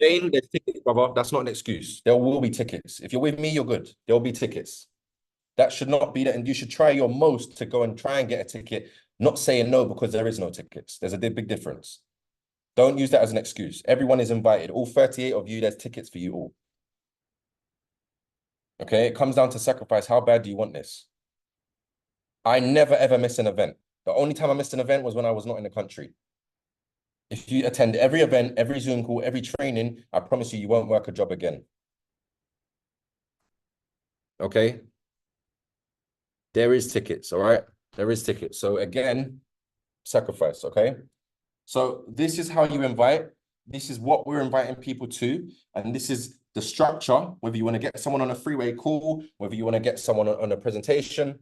Jane, there's tickets, brother. That's not an excuse. There will be tickets. If you're with me, you're good. There will be tickets. That should not be that. And you should try your most to go and try and get a ticket, not saying no because there is no tickets. There's a big difference. Don't use that as an excuse. Everyone is invited. All 38 of you, there's tickets for you all. Okay, it comes down to sacrifice. How bad do you want this? I never ever miss an event. The only time I missed an event was when I was not in the country. If you attend every event, every Zoom call, every training, I promise you, you won't work a job again. Okay? There is tickets, all right? There is tickets. So again, sacrifice, okay? So this is how you invite. This is what we're inviting people to. And this is the structure, whether you want to get someone on a freeway call, whether you want to get someone on a presentation,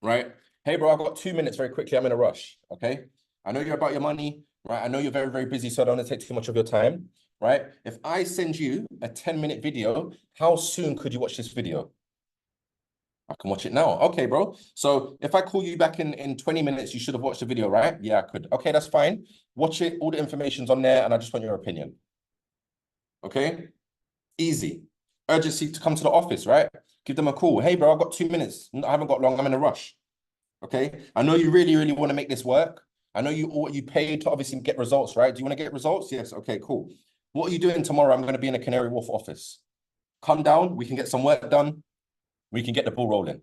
right? Hey, bro, I've got 2 minutes very quickly. I'm in a rush, okay? I know you're about your money, right? I know you're very, very busy, so I don't want to take too much of your time, right? If I send you a 10-minute video, how soon could you watch this video? I can watch it now. Okay, bro. So if I call you back in 20 minutes, you should have watched the video, right? Yeah, I could. Okay, that's fine. Watch it. All the information's on there, and I just want your opinion. Okay? Easy. Urgency to come to the office, right? Give them a call. Hey, bro, I've got 2 minutes. I haven't got long. I'm in a rush. Okay? I know you really, really want to make this work. I know you paid to obviously get results, right? Do you want to get results? Yes. Okay, cool. What are you doing tomorrow? I'm going to be in a Canary Wharf office. Come down. We can get some work done. We can get the ball rolling.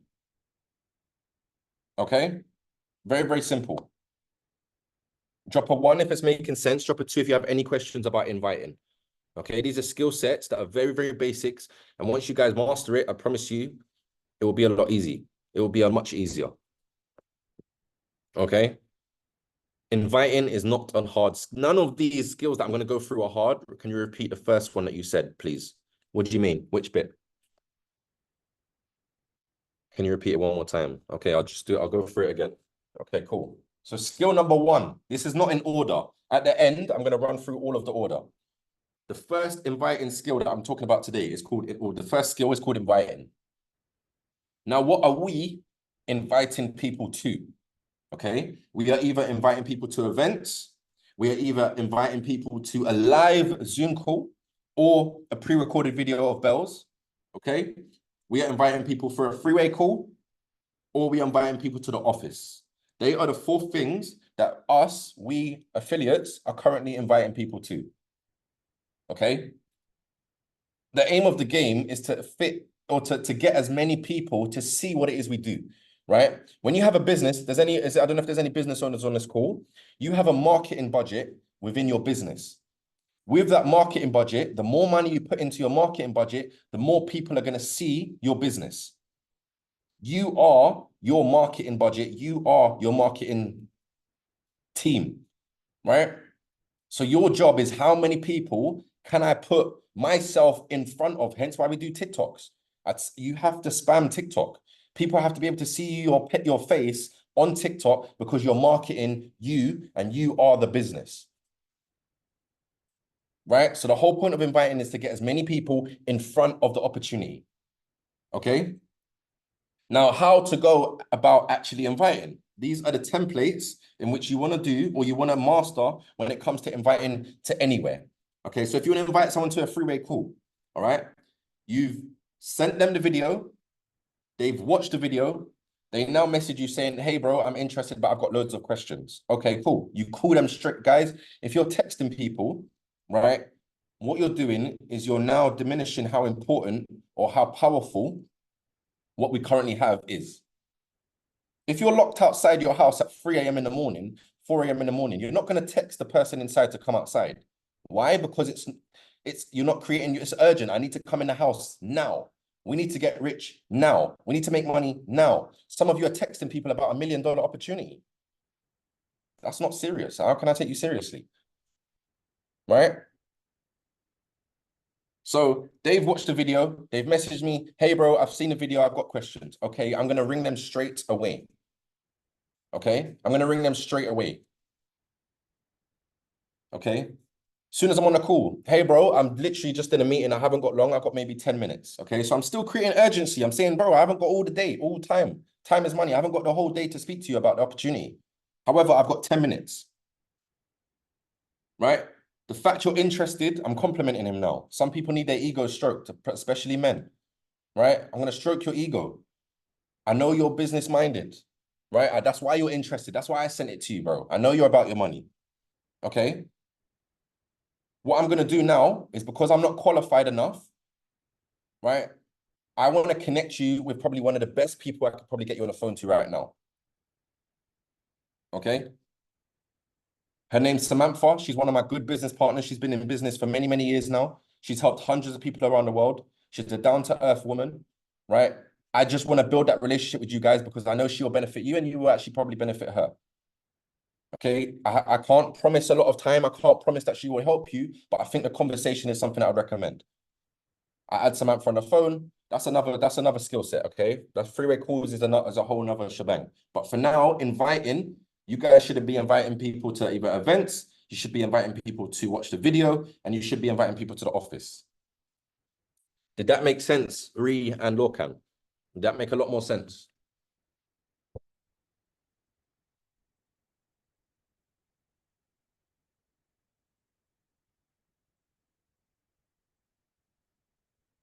Okay? Very, very simple. Drop a 1 if it's making sense. Drop a 2 if you have any questions about inviting. Okay? These are skill sets that are very, very basics. And once you guys master it, I promise you, it will be a lot easy. It will be a much easier. Okay? Inviting is not on hard. None of these skills that I'm going to go through are hard. Can you repeat the first one that you said, please? What do you mean? Which bit? Can you repeat it one more time? Okay, I'll go through it again. Okay, cool. So skill number 1, this is not in order. At the end, I'm going to run through all of the order. The first inviting skill that I'm talking about today is called, or the first skill is called inviting. Now, what are we inviting people to? Okay, we are either inviting people to events, we are either inviting people to a live Zoom call or a pre-recorded video of bells. Okay, we are inviting people for a freeway call, or we are inviting people to the office. They are the 4 things that we affiliates, are currently inviting people to. Okay. The aim of the game is to fit or to get as many people to see what it is we do, right? When you have a business, I don't know if there's any business owners on this call. You have a marketing budget within your business. With that marketing budget, the more money you put into your marketing budget, the more people are going to see your business. You are your marketing budget. You are your marketing team, right? So your job is how many people can I put myself in front of? Hence why we do TikToks. You have to spam TikTok. People have to be able to see your face on TikTok because you're marketing you and you are the business. Right? So the whole point of inviting is to get as many people in front of the opportunity. Okay? Now, how to go about actually inviting? These are the templates in which you want to do or you want to master when it comes to inviting to anywhere. Okay, so if you want to invite someone to a freeway call, all right, you've sent them the video, they've watched the video, they now message you saying, hey, bro, I'm interested, but I've got loads of questions. Okay, cool. You call them straight, guys. If you're texting people, right, what you're doing is you're now diminishing how important or how powerful what we currently have is. If you're locked outside your house at 3 a.m. in the morning, 4 a.m. in the morning, you're not going to text the person inside to come outside. Why? Because you're not creating, it's urgent. I need to come in the house now. We need to get rich now. We need to make money now. Some of you are texting people about $1 million opportunity. That's not serious. How can I take you seriously? Right? So they've watched the video. They've messaged me. Hey, bro, I've seen the video. I've got questions. Okay, I'm going to ring them straight away. Okay, I'm going to ring them straight away. Okay. Soon as I'm on the call, hey, bro, I'm literally just in a meeting. I haven't got long. I've got maybe 10 minutes. Okay. So I'm still creating urgency. I'm saying, bro, I haven't got all the day, all time. Time is money. I haven't got the whole day to speak to you about the opportunity. However, I've got 10 minutes. Right. The fact you're interested, I'm complimenting him now. Some people need their ego stroked, especially men, right? I'm going to stroke your ego. I know you're business minded, right? That's why you're interested. That's why I sent it to you, bro. I know you're about your money, okay? What I'm going to do now is, because I'm not qualified enough, right? I want to connect you with probably one of the best people I could probably get you on the phone to right now, okay? Her name's Samantha. She's one of my good business partners. She's been in business for many, many years now. She's helped hundreds of people around the world. She's a down-to-earth woman, right? I just want to build that relationship with you guys because I know she'll benefit you and you will actually probably benefit her. Okay, I can't promise a lot of time. I can't promise that she will help you, but I think the conversation is something I would recommend. I add Samantha on the phone. That's another skill set. Okay, the three-way calls is a whole nother shebang. But for now, inviting, you guys shouldn't be inviting people to either events. You should be inviting people to watch the video, and you should be inviting people to the office. Did that make sense, Ree and Lorcan? Did that make a lot more sense?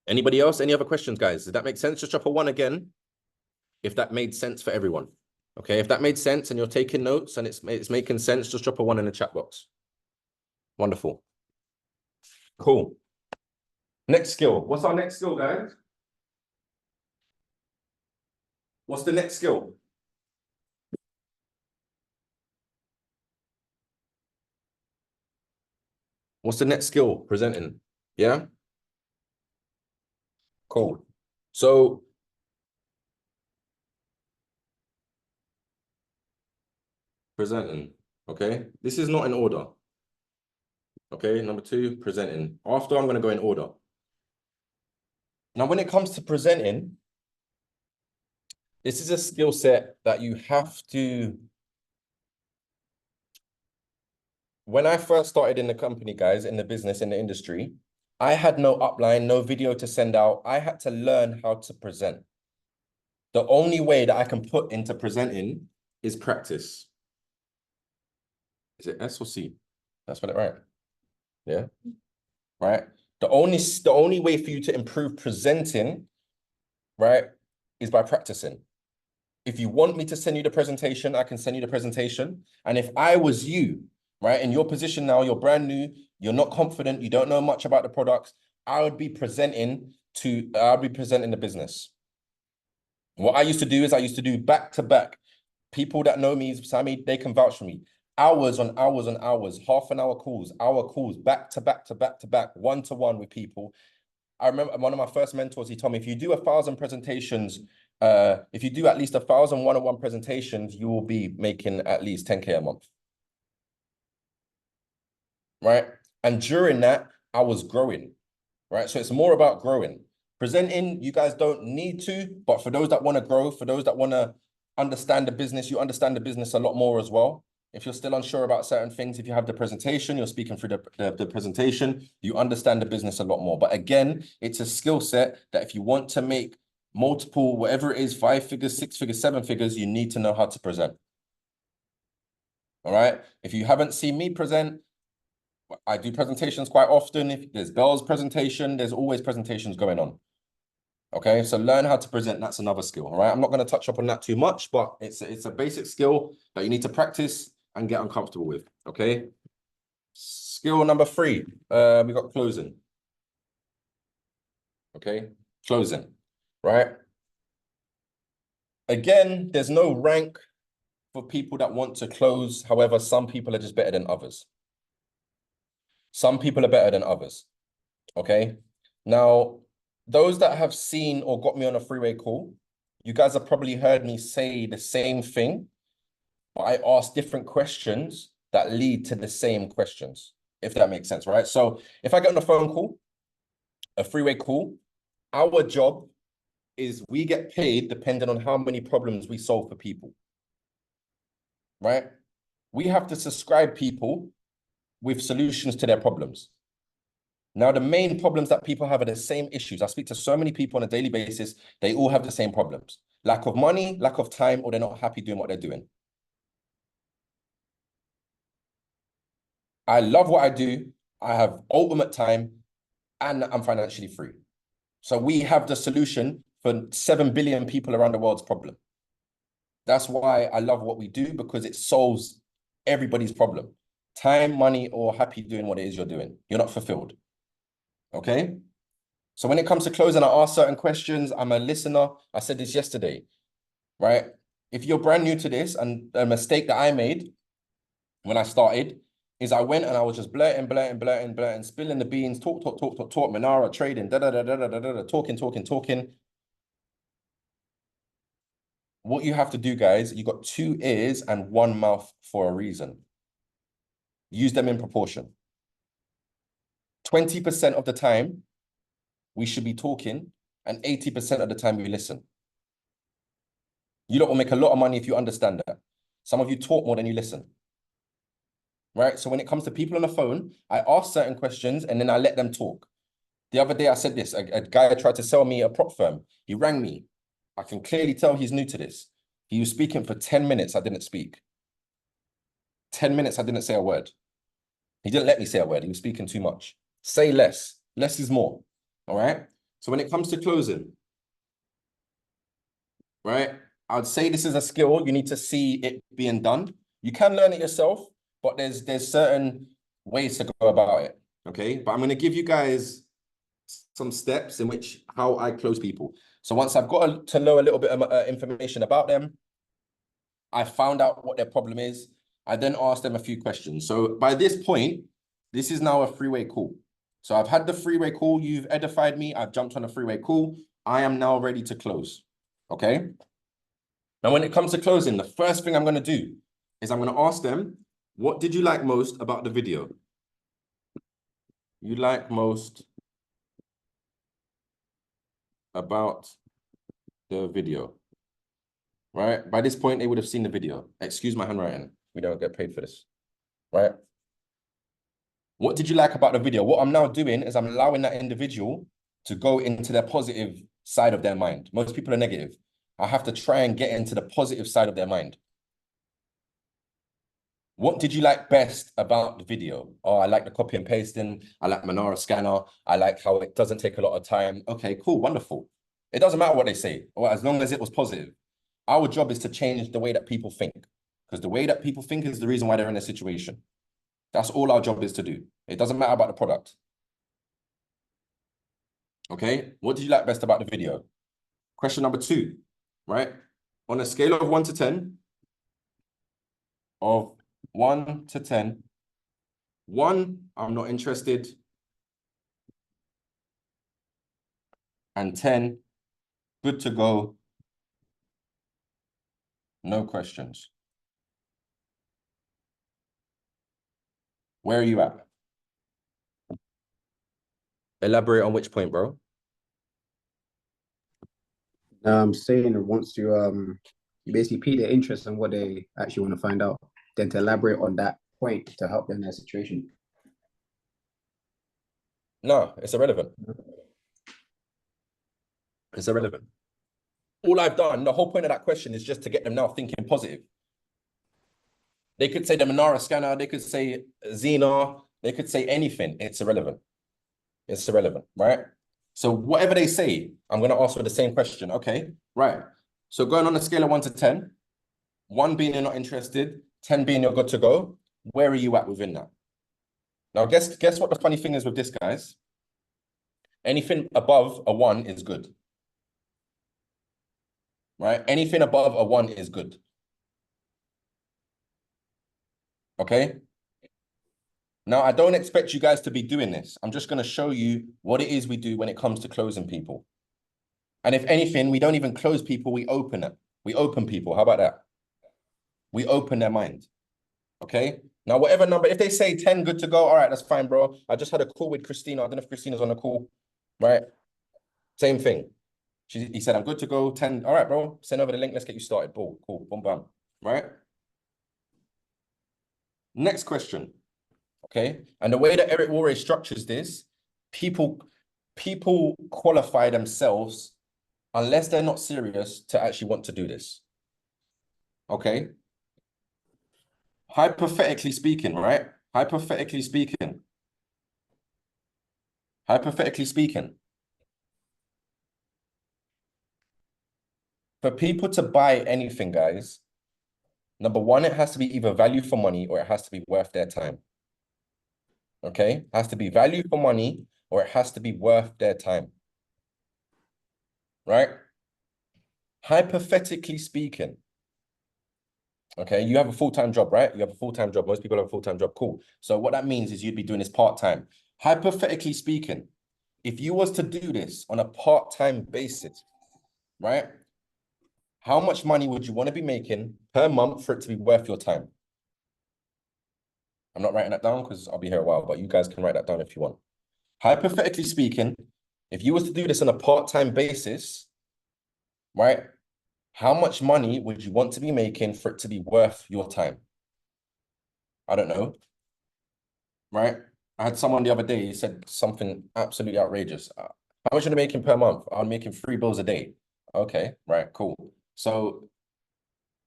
Anybody else? Any other questions, guys? Did that make sense? Just drop a 1 again if that made sense for everyone. Okay, if that made sense and you're taking notes and it's making sense, just drop a 1 in the chat box. Wonderful. Cool. Next skill. What's our next skill, guys? What's the next skill? What's the next skill? Presenting. Yeah? Cool. So presenting. Okay. This is not in order. Okay. Number 2, presenting. After, I'm going to go in order. Now, when it comes to presenting, this is a skill set that you have to. When I first started in the company, guys, in the business, in the industry, I had no upline, no video to send out. I had to learn how to present. The only way that I can put into presenting is practice. Is it S or C? That's what it right. Yeah. Right. The only way for you to improve presenting, right, is by practicing. If you want me to send you the presentation, I can send you the presentation. And if I was you, right, in your position now, you're brand new, you're not confident, you don't know much about the products, I would be presenting the business. What I used to do is I used to do back-to-back. People that know me, Sammy, they can vouch for me. Hours on hours on hours, half-an-hour calls, hour calls, back-to-back to back-to-back, one-to-one with people. I remember one of my first mentors, he told me, if you do 1,000 presentations, if you do at least 1,000 one-on-one presentations, you will be making at least 10K a month. Right? And during that, I was growing, right? So it's more about growing. Presenting, you guys don't need to, but for those that want to grow, for those that want to understand the business, you understand the business a lot more as well. If you're still unsure about certain things, if you have the presentation, you're speaking through the presentation, you understand the business a lot more. But again, it's a skill set that if you want to make multiple, whatever it is, 5 figures, 6 figures, 7 figures, you need to know how to present. All right. If you haven't seen me present, I do presentations quite often. If there's Bell's presentation, there's always presentations going on. Okay, so learn how to present. That's another skill. All right, I'm not going to touch up on that too much, but it's a basic skill that you need to practice and get uncomfortable with. Okay. Skill number 3. We got closing. Okay, closing. Right. Again, there's no rank for people that want to close. However, some people are just better than others. Some people are better than others. Okay. Now, those that have seen or got me on a three-way call, you guys have probably heard me say the same thing, but I ask different questions that lead to the same questions, if that makes sense, right? So if I get on a phone call, a three-way call, our job is we get paid depending on how many problems we solve for people, right? We have to subscribe people with solutions to their problems. Now, the main problems that people have are the same issues. I speak to so many people on a daily basis. They all have the same problems. Lack of money, lack of time, or they're not happy doing what they're doing. I love what I do. I have ultimate time, and I'm financially free. So we have the solution for 7 billion people around the world's problem. That's why I love what we do, because it solves everybody's problem. Time, money, or happy doing what it is you're doing. You're not fulfilled. Okay? So when it comes to closing, I ask certain questions. I'm a listener. I said this yesterday, right? If you're brand new to this, and a mistake that I made when I started is I went and I was just blurting, spilling the beans, talk, Manara, trading, talking. What you have to do, guys, you got 2 ears and 1 mouth for a reason. Use them in proportion. 20% of the time, we should be talking, and 80% of the time we listen. You lot will make a lot of money if you understand that. Some of you talk more than you listen. Right? So when it comes to people on the phone, I ask certain questions and then I let them talk. The other day I said this, a guy tried to sell me a prop firm. He rang me. I can clearly tell he's new to this. He was speaking for 10 minutes. I didn't speak. 10 minutes, I didn't say a word. He didn't let me say a word. He was speaking too much. Say less. Less is more. All right? So when it comes to closing, right, I'd say this is a skill. You need to see it being done. You can learn it yourself, but there's certain ways to go about it. Okay? But I'm going to give you guys some steps in which how I close people. So once I've got to know a little bit of information about them, I found out what their problem is. I then asked them a few questions. So by this point, this is now a three-way call. So I've had the three-way call. You've edified me. I've jumped on a three-way call. I am now ready to close. Okay? Now, when it comes to closing, the first thing I'm going to do is I'm going to ask them, what did you like most about the video? You like most about the video, right? By this point, they would have seen the video. Excuse my handwriting. We don't get paid for this, right? What did you like about the video? What I'm now doing is I'm allowing that individual to go into their positive side of their mind. Most people are negative. I have to try and get into the positive side of their mind. What did you like best about the video? Oh, I like the copy and pasting. I like Manara Scanner. I like how it doesn't take a lot of time. Okay, cool, wonderful. It doesn't matter what they say, or as long as it was positive. Our job is to change the way that people think, because the way that people think is the reason why they're in a situation. That's all our job is to do. It doesn't matter about the product. Okay, what did you like best about the video? Question number 2, right? On a scale of 1 to 10, of 1 to 10, 1, I'm not interested, and 10, good to go, no questions. Where are you at? Elaborate on which point, bro? I'm saying it wants to you basically pique their interest in what they actually want to find out, then to elaborate on that point to help them in their situation. No, it's irrelevant. It's irrelevant. All I've done, the whole point of that question is just to get them now thinking positive. They could say the Manara Scanner, they could say Xena, they could say anything. It's irrelevant. It's irrelevant, right? So whatever they say, I'm going to ask for the same question. Okay, right. So going on a scale of 1 to 10, 1 being you're not interested, 10 being you're good to go, where are you at within that? Now, guess what the funny thing is with this, guys? Anything above a 1 is good. Right? Anything above a 1 is good. Okay? Now, I don't expect you guys to be doing this. I'm just going to show you what it is we do when it comes to closing people. And if anything, we don't even close people, we open it. We open people. How about that? We open their mind. Okay? Now, whatever number, if they say 10, good to go, all right, that's fine, bro. I just had a call with Christina. I don't know if Christina's on the call, right? Same thing. He said, I'm good to go, 10. All right, bro, send over the link. Let's get you started. Cool, boom, bam, right? Next question, okay? And the way that Eric Worre structures this, people qualify themselves unless they're not serious to actually want to do this, okay? Hypothetically speaking, right? Hypothetically speaking, Hypothetically speaking, for people to buy anything, guys, number one, it has to be either value for money or it has to be worth their time. Okay? It has to be value for money or it has to be worth their time. Right? Hypothetically speaking, okay, you have a full-time job, right? You have a full-time job. Most people have a full-time job. Cool. So what that means is you'd be doing this part-time. Hypothetically speaking, if you was to do this on a part-time basis, right? How much money would you want to be making per month for it to be worth your time? I'm not writing that down because I'll be here a while, but you guys can write that down if you want. Hypothetically speaking, if you was to do this on a part-time basis, right? How much money would you want to be making for it to be worth your time? I don't know, right? I had someone the other day, he said something absolutely outrageous. How much are you making per month? I'm making 3 bills a day. Okay, right, cool. So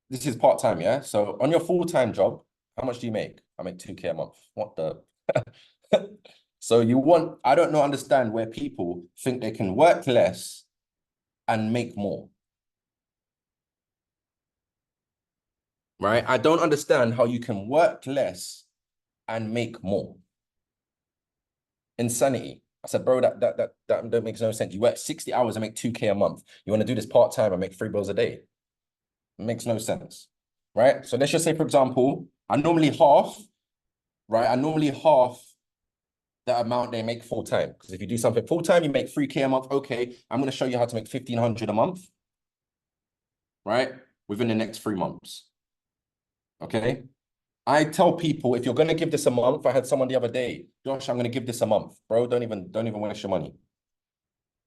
this is part-time, yeah? So on your full-time job, how much do you make? I make 2K a month. What the? So you want, I don't know, understand where people think they can work less and make more. Right? I don't understand how you can work less and make more. Insanity. I said, bro, that makes no sense. You work 60 hours and make 2K a month. You want to do this part-time and make 3 bills a day. It makes no sense. Right? So let's just say, for example, I normally half the amount they make full-time. Because if you do something full-time, you make 3K a month. Okay, I'm going to show you how to make 1,500 a month. Right? Within the next 3 months. Okay? I tell people, if you're going to give this a month, I had someone the other day, Josh, I'm going to give this a month. Bro, don't even waste your money.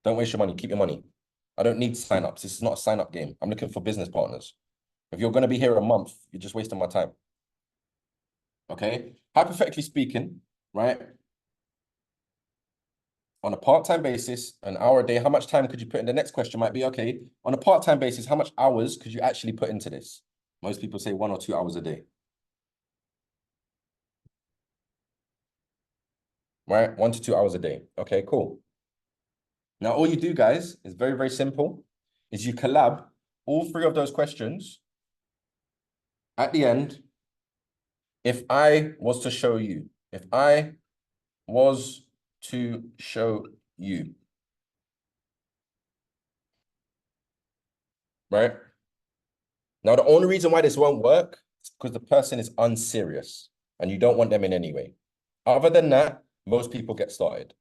Don't waste your money. Keep your money. I don't need sign-ups. This is not a sign-up game. I'm looking for business partners. If you're going to be here a month, you're just wasting my time. Okay? Hypothetically speaking, right? On a part-time basis, an hour a day, how much time could you put in? The next question might be, okay, on a part-time basis, how much hours could you actually put into this? Most people say 1 or 2 hours a day. Right? 1 to 2 hours a day. Okay, cool. Now, all you do, guys, is very, very simple, is you collab all 3 of those questions. At the end, if I was to show you, right? Now, the only reason why this won't work is because the person is unserious and you don't want them in any way. Other than that, most people get started.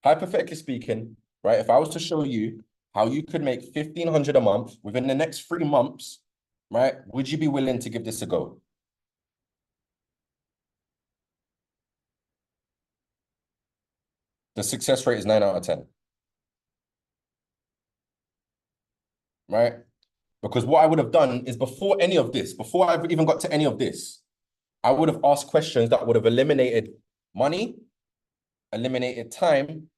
Hypothetically speaking, right, if I was to show you how you could make 1,500 a month within the next 3 months, right, would you be willing to give this a go? The success rate is 9 out of 10. Right? Because what I would have done is before any of this, before I've even got to any of this, I would have asked questions that would have eliminated money, eliminated time,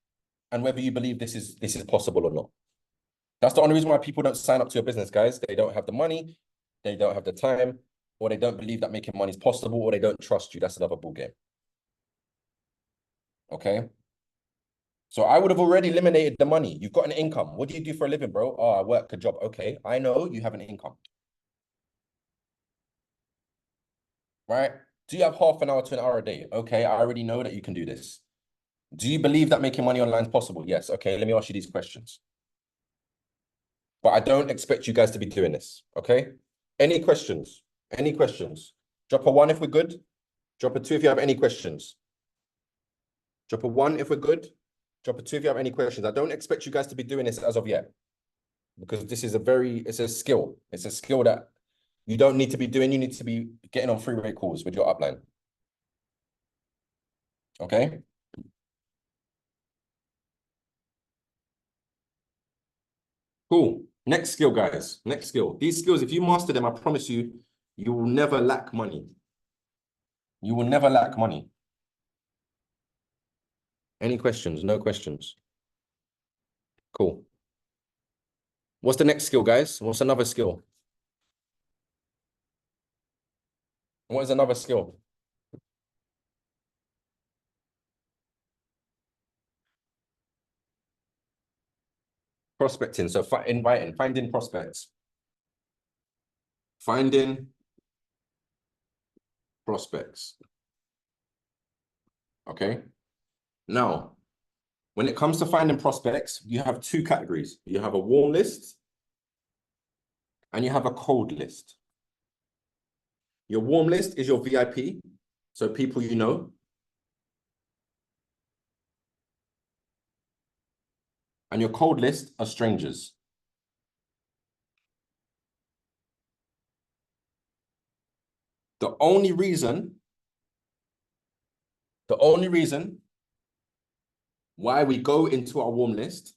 and whether you believe this is possible or not. That's the only reason why people don't sign up to your business, guys. They don't have the money, they don't have the time, or they don't believe that making money is possible, or they don't trust you. That's another ball game. Okay? So I would have already eliminated the money. You've got an income. What do you do for a living, bro? Oh, I work a job. Okay, I know you have an income. Right? Do you have half an hour to an hour a day? Okay, I already know that you can do this. Do you believe that making money online is possible? Yes. Okay, let me ask you these questions. But I don't expect you guys to be doing this, okay? Any questions? Any questions? Drop a 1 if we're good. Drop a 2 if you have any questions. Drop a 1 if we're good. Drop a 2 if you have any questions. I don't expect you guys to be doing this as of yet. Because this is it's a skill. It's a skill that you don't need to be doing. You need to be getting on freeway calls with your upline. Okay? Cool. Next skill, guys. Next skill. These skills, if you master them, I promise you, you will never lack money. You will never lack money. Any questions? No questions. Cool. What's the next skill, guys? What's another skill? What is another skill? Prospecting. So finding prospects. Finding prospects. Okay. Now, when it comes to finding prospects, you have two categories. You have a warm list and you have a cold list. Your warm list is your VIP, so people you know. And your cold list are strangers. The only reason why we go into our warm list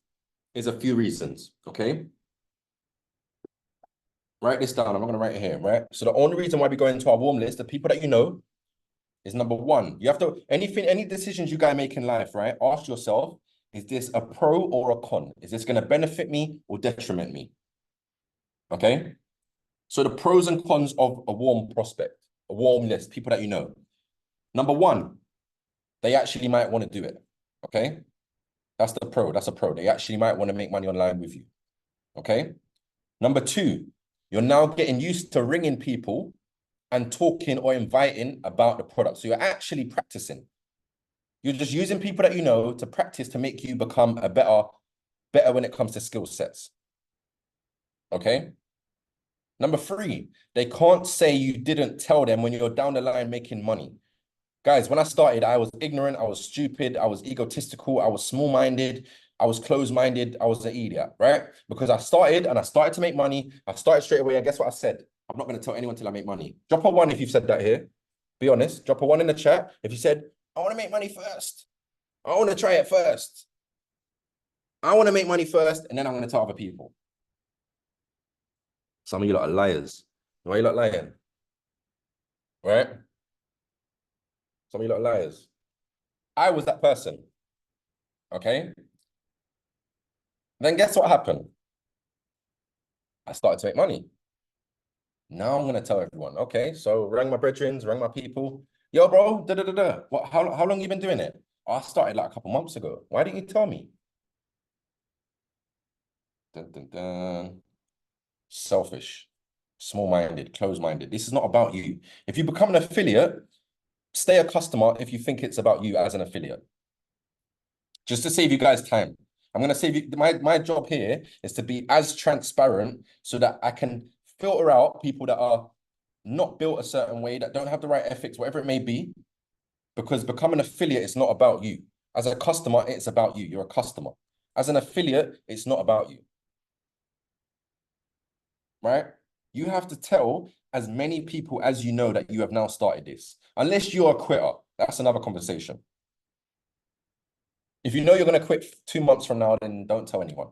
is a few reasons, okay? Write this down. I'm not going to write it here, right? So the only reason why we go into our warm list, the people that you know, is number one. You have to, any decisions you guys make in life, right? Ask yourself, is this a pro or a con? Is this going to benefit me or detriment me? Okay? So the pros and cons of a warm prospect, a warm list, people that you know. Number one, they actually might want to do it, okay? That's the pro, that's a pro. They actually might want to make money online with you, okay? Number two, you're now getting used to ringing people and talking or inviting about the product. So you're actually practicing. You're just using people that you know to practice to make you become a better when it comes to skill sets, okay? Number three, they can't say you didn't tell them when you're down the line making money. Guys, when I started, I was ignorant, I was stupid, I was egotistical, I was small-minded, I was closed-minded, I was an idiot, right? Because I started to make money. I started straight away, and guess what I said? I'm not going to tell anyone till I make money. Drop a one if you've said that here. Be honest. Drop a one in the chat if you said, I want to make money first. I want to try it first. I want to make money first, and then I'm going to tell other people. Some of you lot are liars. Why are you lot lying? Right? Some of you lot are liars. I was that person. Okay? Then guess what happened? I started to make money. Now I'm going to tell everyone. Okay, so rang my brethren, rang my people. Yo, bro, da-da-da-da. What, how long you been doing it? Oh, I started like a couple months ago. Why didn't you tell me? Dun, dun, dun. Selfish, small-minded, closed-minded. This is not about you. If you become an affiliate, stay a customer if you think it's about you as an affiliate. Just to save you guys time. I'm going to save you. My job here is to be as transparent so that I can filter out people that are not built a certain way, that don't have the right ethics, whatever it may be, because becoming an affiliate is not about you. As a customer, it's about you. You're a customer. As an affiliate, it's not about you. Right? You have to tell as many people as you know that you have now started this. Unless you're a quitter, that's another conversation. If you know you're going to quit 2 months from now, then don't tell anyone.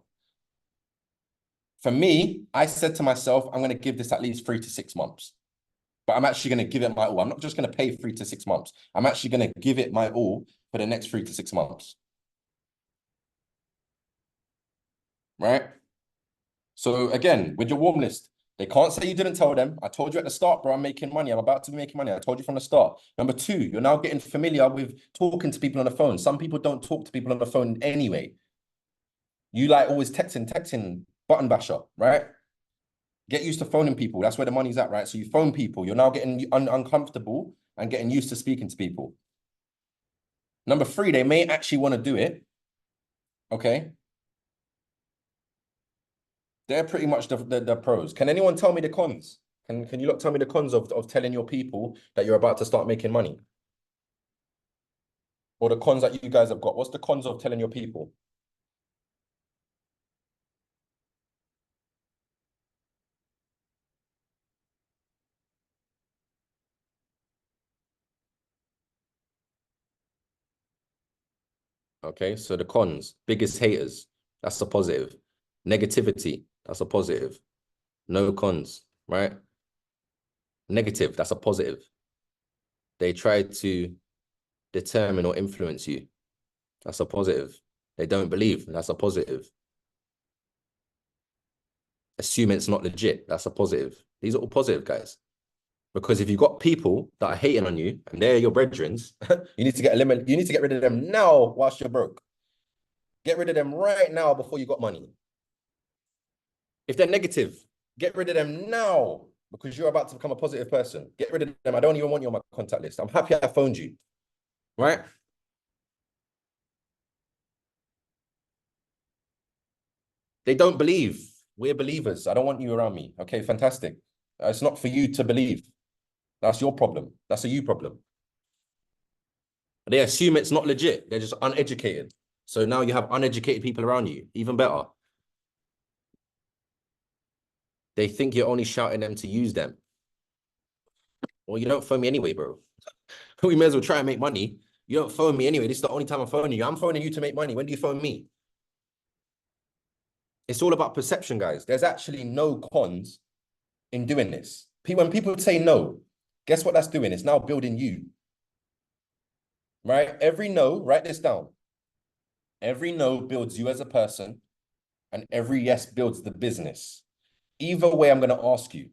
For me, I said to myself, I'm going to give this at least 3 to 6 months. But I'm actually going to give it my all. I'm not just going to pay 3 to 6 months. I'm actually going to give it my all for the next 3 to 6 months. Right? So again, with your warm list, they can't say you didn't tell them. I told you at the start, bro, I'm making money. I'm about to be making money. I told you from the start. Number two, you're now getting familiar with talking to people on the phone. Some people don't talk to people on the phone anyway. You like always texting, button basher, right? Get used to phoning people. That's where the money's at, right? So you phone people. You're now getting uncomfortable and getting used to speaking to people. Number three, they may actually want to do it. Okay. They're pretty much the pros. Can anyone tell me the cons? Can you lot tell me the cons of telling your people that you're about to start making money? Or the cons that you guys have got? What's the cons of telling your people? Okay, so the cons, biggest haters, that's a positive. Negativity, that's a positive. No cons, right? Negative, that's a positive. They try to determine or influence you. That's a positive. They don't believe, that's a positive. Assume it's not legit, that's a positive. These are all positive, guys. Because if you've got people that are hating on you and they're your brethren, you need to get rid of them now whilst you're broke. Get rid of them right now before you got money. If they're negative, get rid of them now because you're about to become a positive person. Get rid of them. I don't even want you on my contact list. I'm happy I phoned you, right? They don't believe. We're believers. I don't want you around me. Okay, fantastic. It's not for you to believe. That's your problem. That's a you problem. They assume it's not legit. They're just uneducated. So now you have uneducated people around you. Even better. They think you're only shouting them to use them. Well, you don't phone me anyway, bro. We may as well try and make money. You don't phone me anyway. This is the only time I'm phoning you. I'm phoning you to make money. When do you phone me? It's all about perception, guys. There's actually no cons in doing this. When people say no, guess what that's doing? It's now building you. Right? Every no, write this down. Every no builds you as a person, and every yes builds the business. Either way, I'm going to ask you.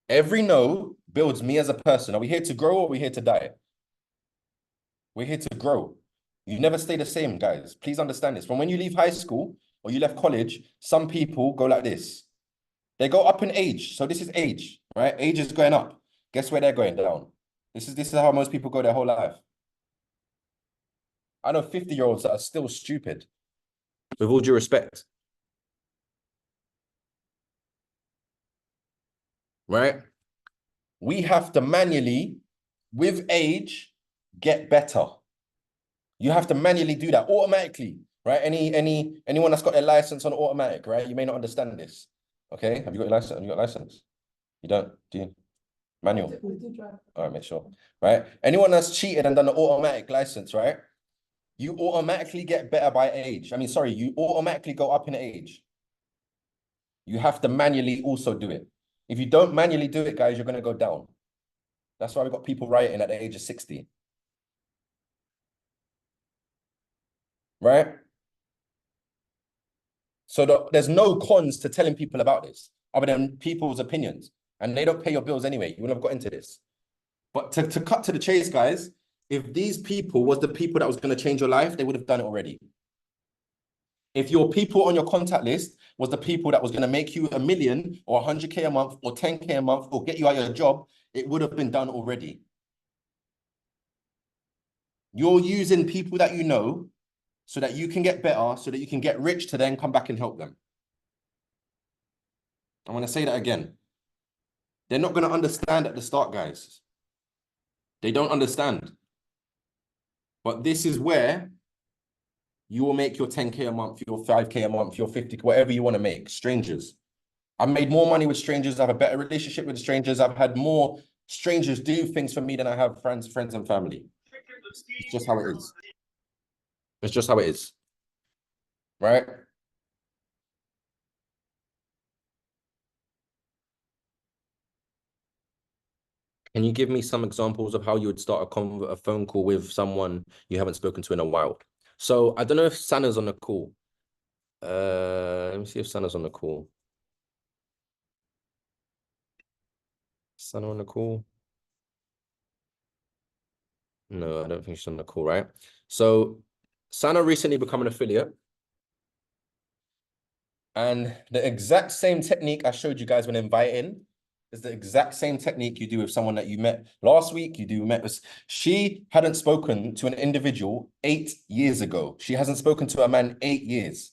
Every no builds me as a person. Are we here to grow or are we here to die? We're here to grow. You never stay the same, guys. Please understand this. From when you leave high school or you left college, some people go like this. They go up in age. So this is age, right? Age is going up. Guess where they're going down? This is how most people go their whole life. I know 50-year-olds that are still stupid. With all due respect. Right? We have to manually, with age, get better. You have to manually do that automatically, right? Anyone that's got their license on automatic, right? You may not understand this. Okay, have you got your license? Have you got a license? You don't, do you? Manual. All right, make sure. Right? Anyone that's cheated and done the automatic license, right? You automatically get better by age. I mean, sorry, you automatically go up in age. You have to manually also do it. If you don't manually do it, guys, you're going to go down. That's why we've got people rioting at the age of 60. Right? So there's no cons to telling people about this other than people's opinions. And they don't pay your bills anyway. You wouldn't have got into this. But to cut to the chase, guys, if these people was the people that was going to change your life, they would have done it already. If your people on your contact list was the people that was going to make you $1 million or 100K a month or 10K a month or get you out of your job, it would have been done already. You're using people that you know so that you can get better, so that you can get rich to then come back and help them. I'm going to say that again. They're not going to understand at the start, guys. They don't understand. But this is where you will make your 10K a month, your 5K a month, your 50, whatever you want to make. Strangers. I've made more money with strangers. I have a better relationship with strangers. I've had more strangers do things for me than I have friends and family. It's just how it is. It's just how it is. Right? Can you give me some examples of how you would start a phone call with someone you haven't spoken to in a while? So I don't know if Sana's on the call. Let me see if Sana's on the call. Sana on the call? No, I don't think she's on the call, right? So Sana recently become an affiliate. And the exact same technique I showed you guys when inviting is the exact same technique you do with someone that you met last week. She hadn't spoken to an individual 8 years ago. She hasn't spoken to a man 8 years.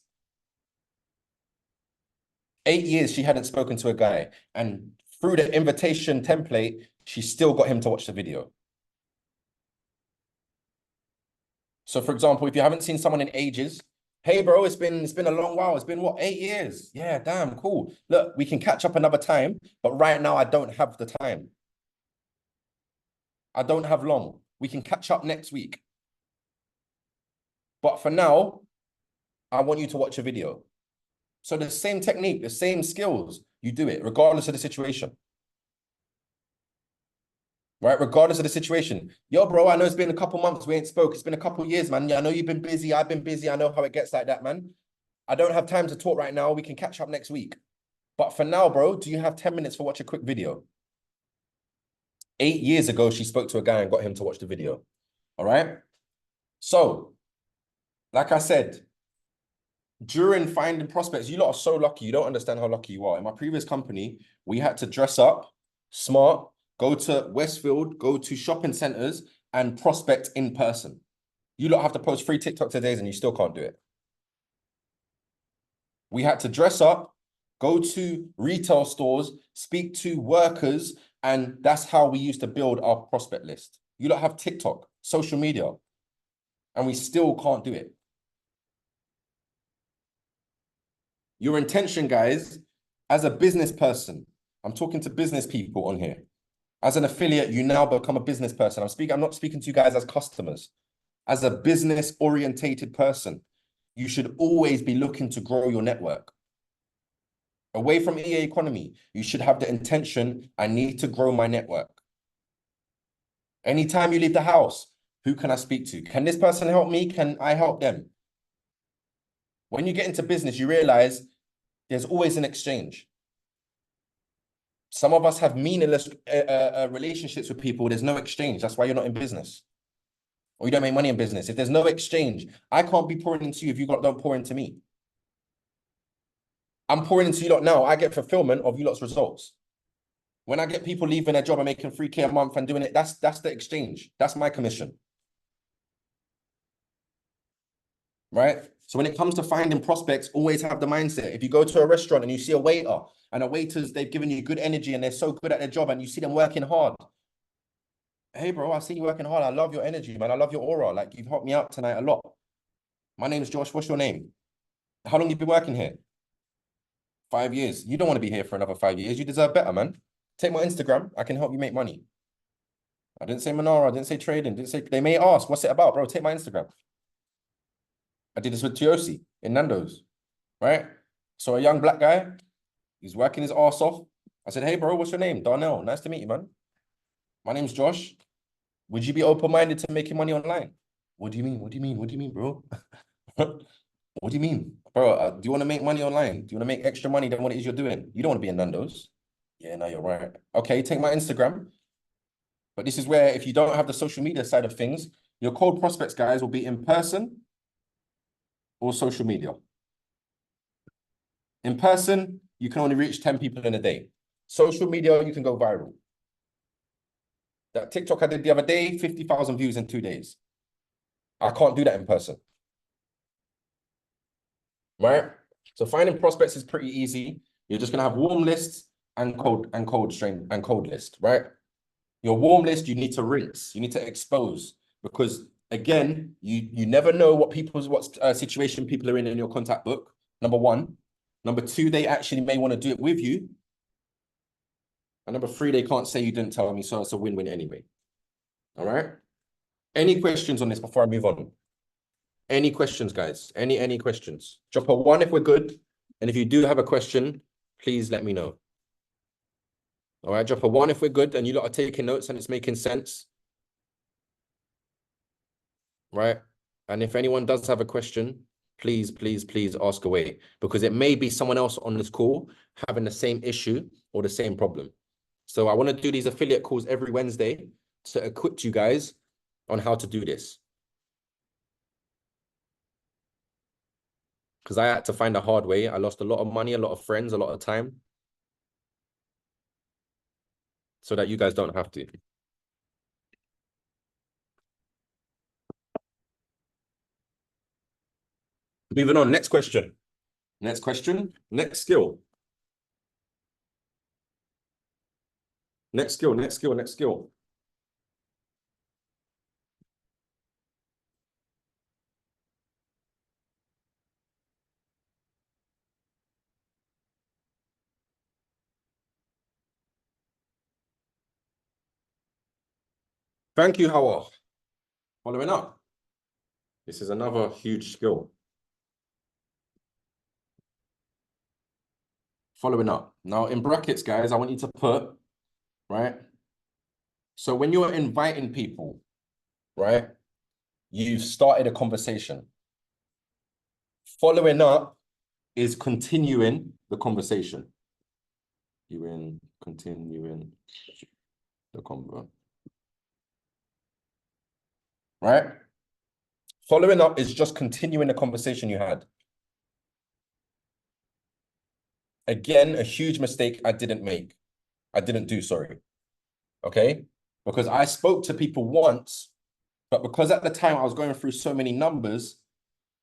8 years she hadn't spoken to a guy. And through the invitation template, she still got him to watch the video. So for example, if you haven't seen someone in ages, hey bro, it's been a long while. It's been what, 8 years? Yeah, damn, cool. Look, we can catch up another time, but right now I don't have the time. I don't have long. We can catch up next week. But for now, I want you to watch a video. So the same technique, the same skills, you do it regardless of the situation. Right? Regardless of the situation. Yo, bro, I know it's been a couple months we ain't spoke. It's been a couple years, man. Yeah, I know you've been busy. I've been busy. I know how it gets like that, man. I don't have time to talk right now. We can catch up next week. But for now, bro, do you have 10 minutes for watch a quick video? 8 years ago, she spoke to a guy and got him to watch the video. All right? So, like I said, during finding prospects, you lot are so lucky. You don't understand how lucky you are. In my previous company, we had to dress up smart, go to Westfield, go to shopping centers and prospect in person. You lot have to post 3 TikToks a day and you still can't do it. We had to dress up, go to retail stores, speak to workers, and that's how we used to build our prospect list. You lot have TikTok, social media, and we still can't do it. Your intention, guys, as a business person, I'm talking to business people on here. As an affiliate, you now become a business person. I'm not speaking to you guys as customers. As a business-orientated person, you should always be looking to grow your network. Away from EA economy, you should have the intention, I need to grow my network. Anytime you leave the house, who can I speak to? Can this person help me? Can I help them? When you get into business, you realize there's always an exchange. Some of us have meaningless relationships with people. There's no exchange. That's why you're not in business. Or you don't make money in business. If there's no exchange, I can't be pouring into you if you don't pour into me. I'm pouring into you lot now. I get fulfillment of you lot's results. When I get people leaving their job and making 3K a month and doing it, that's the exchange. That's my commission. Right? So when it comes to finding prospects, always have the mindset. If you go to a restaurant and you see a waiter and a waiters, they've given you good energy and they're so good at their job and you see them working hard. Hey, bro, I see you working hard. I love your energy, man. I love your aura. Like, you've helped me out tonight a lot. My name is Josh. What's your name? How long you been working here? 5 years. You don't want to be here for another 5 years. You deserve better, man. Take my Instagram. I can help you make money. I didn't say Manara. I didn't say trading. Didn't say. They may ask, what's it about, bro? Take my Instagram. I did this with Tiosi in Nando's, right? So a young black guy, he's working his ass off. I said, hey, bro, what's your name? Darnell. Nice to meet you, man. My name's Josh. Would you be open-minded to making money online? What do you mean? What do you mean? What do you mean, bro? What do you mean? Bro, do you want to make money online? Do you want to make extra money than what it is you're doing? You don't want to be in Nando's. Yeah, no, you're right. Okay, take my Instagram. But this is where if you don't have the social media side of things, your cold prospects, guys, will be in person or social media. In person, you can only reach 10 people in a day. Social media, you can go viral. That TikTok I did the other day, 50,000 views in 2 days. I can't do that in person. Right? So finding prospects is pretty easy. You're just gonna have warm lists and cold list, right? Your warm list, you need to rinse, you need to expose, because again, you never know what situation people are in your contact book. Number one. Number two, they actually may want to do it with you. And number three, they can't say you didn't tell me, so it's a win-win anyway. All right. Any questions on this before I move on? Any questions, guys? Any questions? Drop a 1 if we're good. And if you do have a question, please let me know. All right, drop a 1 if we're good and you lot are taking notes and it's making sense. Right? And if anyone does have a question, please, please, please ask away, because it may be someone else on this call having the same issue or the same problem. So I want to do these affiliate calls every Wednesday to equip you guys on how to do this. Because I had to find a hard way. I lost a lot of money, a lot of friends, a lot of time, so that you guys don't have to. Moving on, next question. Next question, next skill. Next skill, next skill, next skill. Thank you, Hawa. Following up. This is another huge skill. Following up. Now, in brackets, guys, I want you to put, right? So when you're inviting people, right, you've started a conversation. Following up is continuing the conversation. Continuing the convo. Right? Following up is just continuing the conversation you had. Again, a huge mistake I didn't make. I didn't do, sorry. Okay? Because I spoke to people once, but because at the time I was going through so many numbers,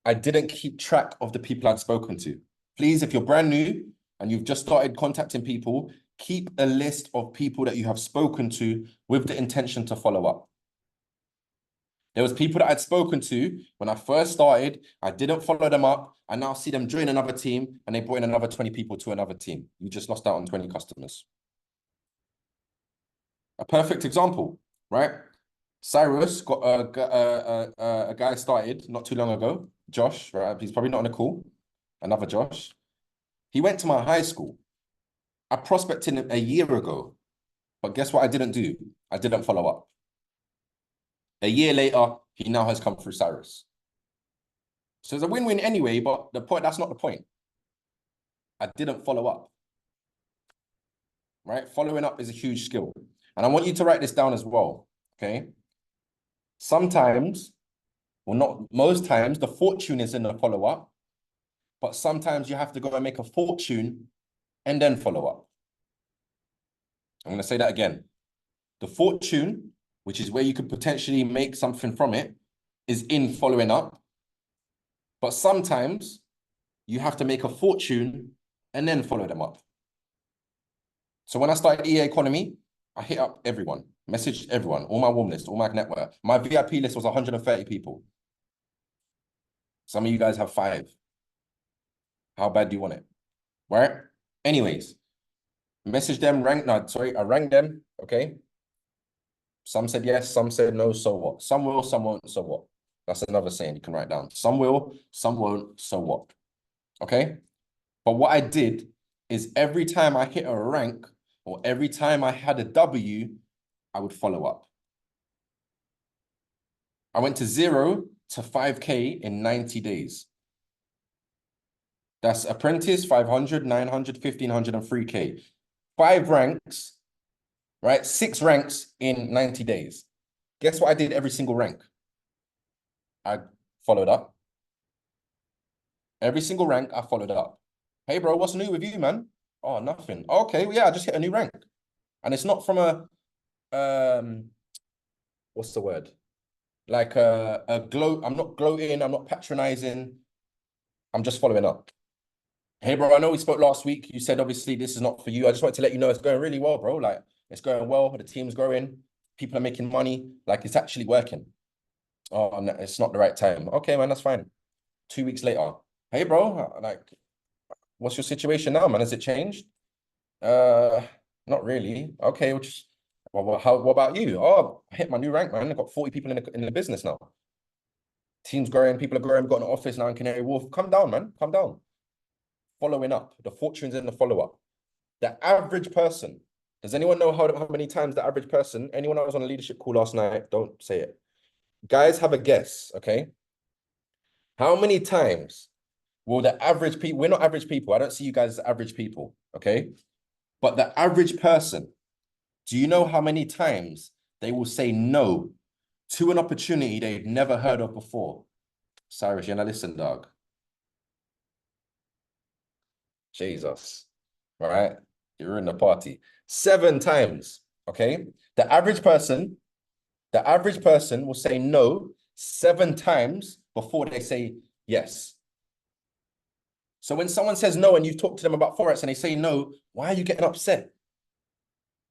I didn't keep track of the people I'd spoken to. Please, if you're brand new and you've just started contacting people, keep a list of people that you have spoken to with the intention to follow up. There was people that I'd spoken to when I first started. I didn't follow them up. I now see them join another team and they brought in another 20 people to another team. You just lost out on 20 customers. A perfect example, right? Cyrus got a guy started not too long ago, Josh, right? He's probably not on a call. Another Josh. He went to my high school. I prospected him a year ago, but guess what I didn't do? I didn't follow up. A year later, he now has come through Cyrus. So it's a win-win anyway, but that's not the point. I didn't follow up. Right? Following up is a huge skill. And I want you to write this down as well, okay? Sometimes, well, not most times, the fortune is in the follow-up, but sometimes you have to go and make a fortune and then follow up. I'm going to say that again. The fortune, which is where you could potentially make something from it, is in following up. But sometimes you have to make a fortune and then follow them up. So when I started EA Economy, I hit up everyone, messaged everyone, all my warm list, all my network. My VIP list was 130 people. Some of you guys have 5. How bad do you want it? Right? Anyways, message them, I rang them, okay? Some said yes, some said no, so what? Some will, some won't, so what? That's another saying you can write down. Some will, some won't, so what? Okay? But what I did is every time I hit a rank or every time I had a W, I would follow up. I went to 0 to 5K in 90 days. That's apprentice, 500, 900, 1500, and 3K. 5 ranks, right? 6 ranks in 90 days. Guess what I did every single rank? I followed up. Every single rank, I followed up. Hey, bro, what's new with you, man? Oh, nothing. Okay, well, yeah, I just hit a new rank. And it's not from a, what's the word? Like a gloat. I'm not gloating. I'm not patronizing. I'm just following up. Hey, bro, I know we spoke last week. You said, obviously, this is not for you. I just wanted to let you know it's going really well, bro. Like, it's going well. The team's growing. People are making money. Like, it's actually working. Oh, no, it's not the right time. Okay, man, that's fine. 2 weeks later. Hey, bro, like, what's your situation now, man? Has it changed? Not really. Okay, well, what about you? Oh, I hit my new rank, man. I've got 40 people in the business now. Team's growing, people are growing. We've got an office now in Canary Wharf. Come down, man. Come down. Following up. The fortune's in the follow-up. The average person. Does anyone know how many times the average person, anyone that was on a leadership call last night, don't say it. Guys, have a guess, okay? How many times will the average people, we're not average people. I don't see you guys as average people, okay? But the average person, do you know how many times they will say no to an opportunity they've never heard of before? Cyrus, you're not listening, dog. Jesus, all right? You're in the party. 7 times, okay? The average person will say no 7 times before they say yes. So when someone says no and you talk to them about Forex and they say no, why are you getting upset?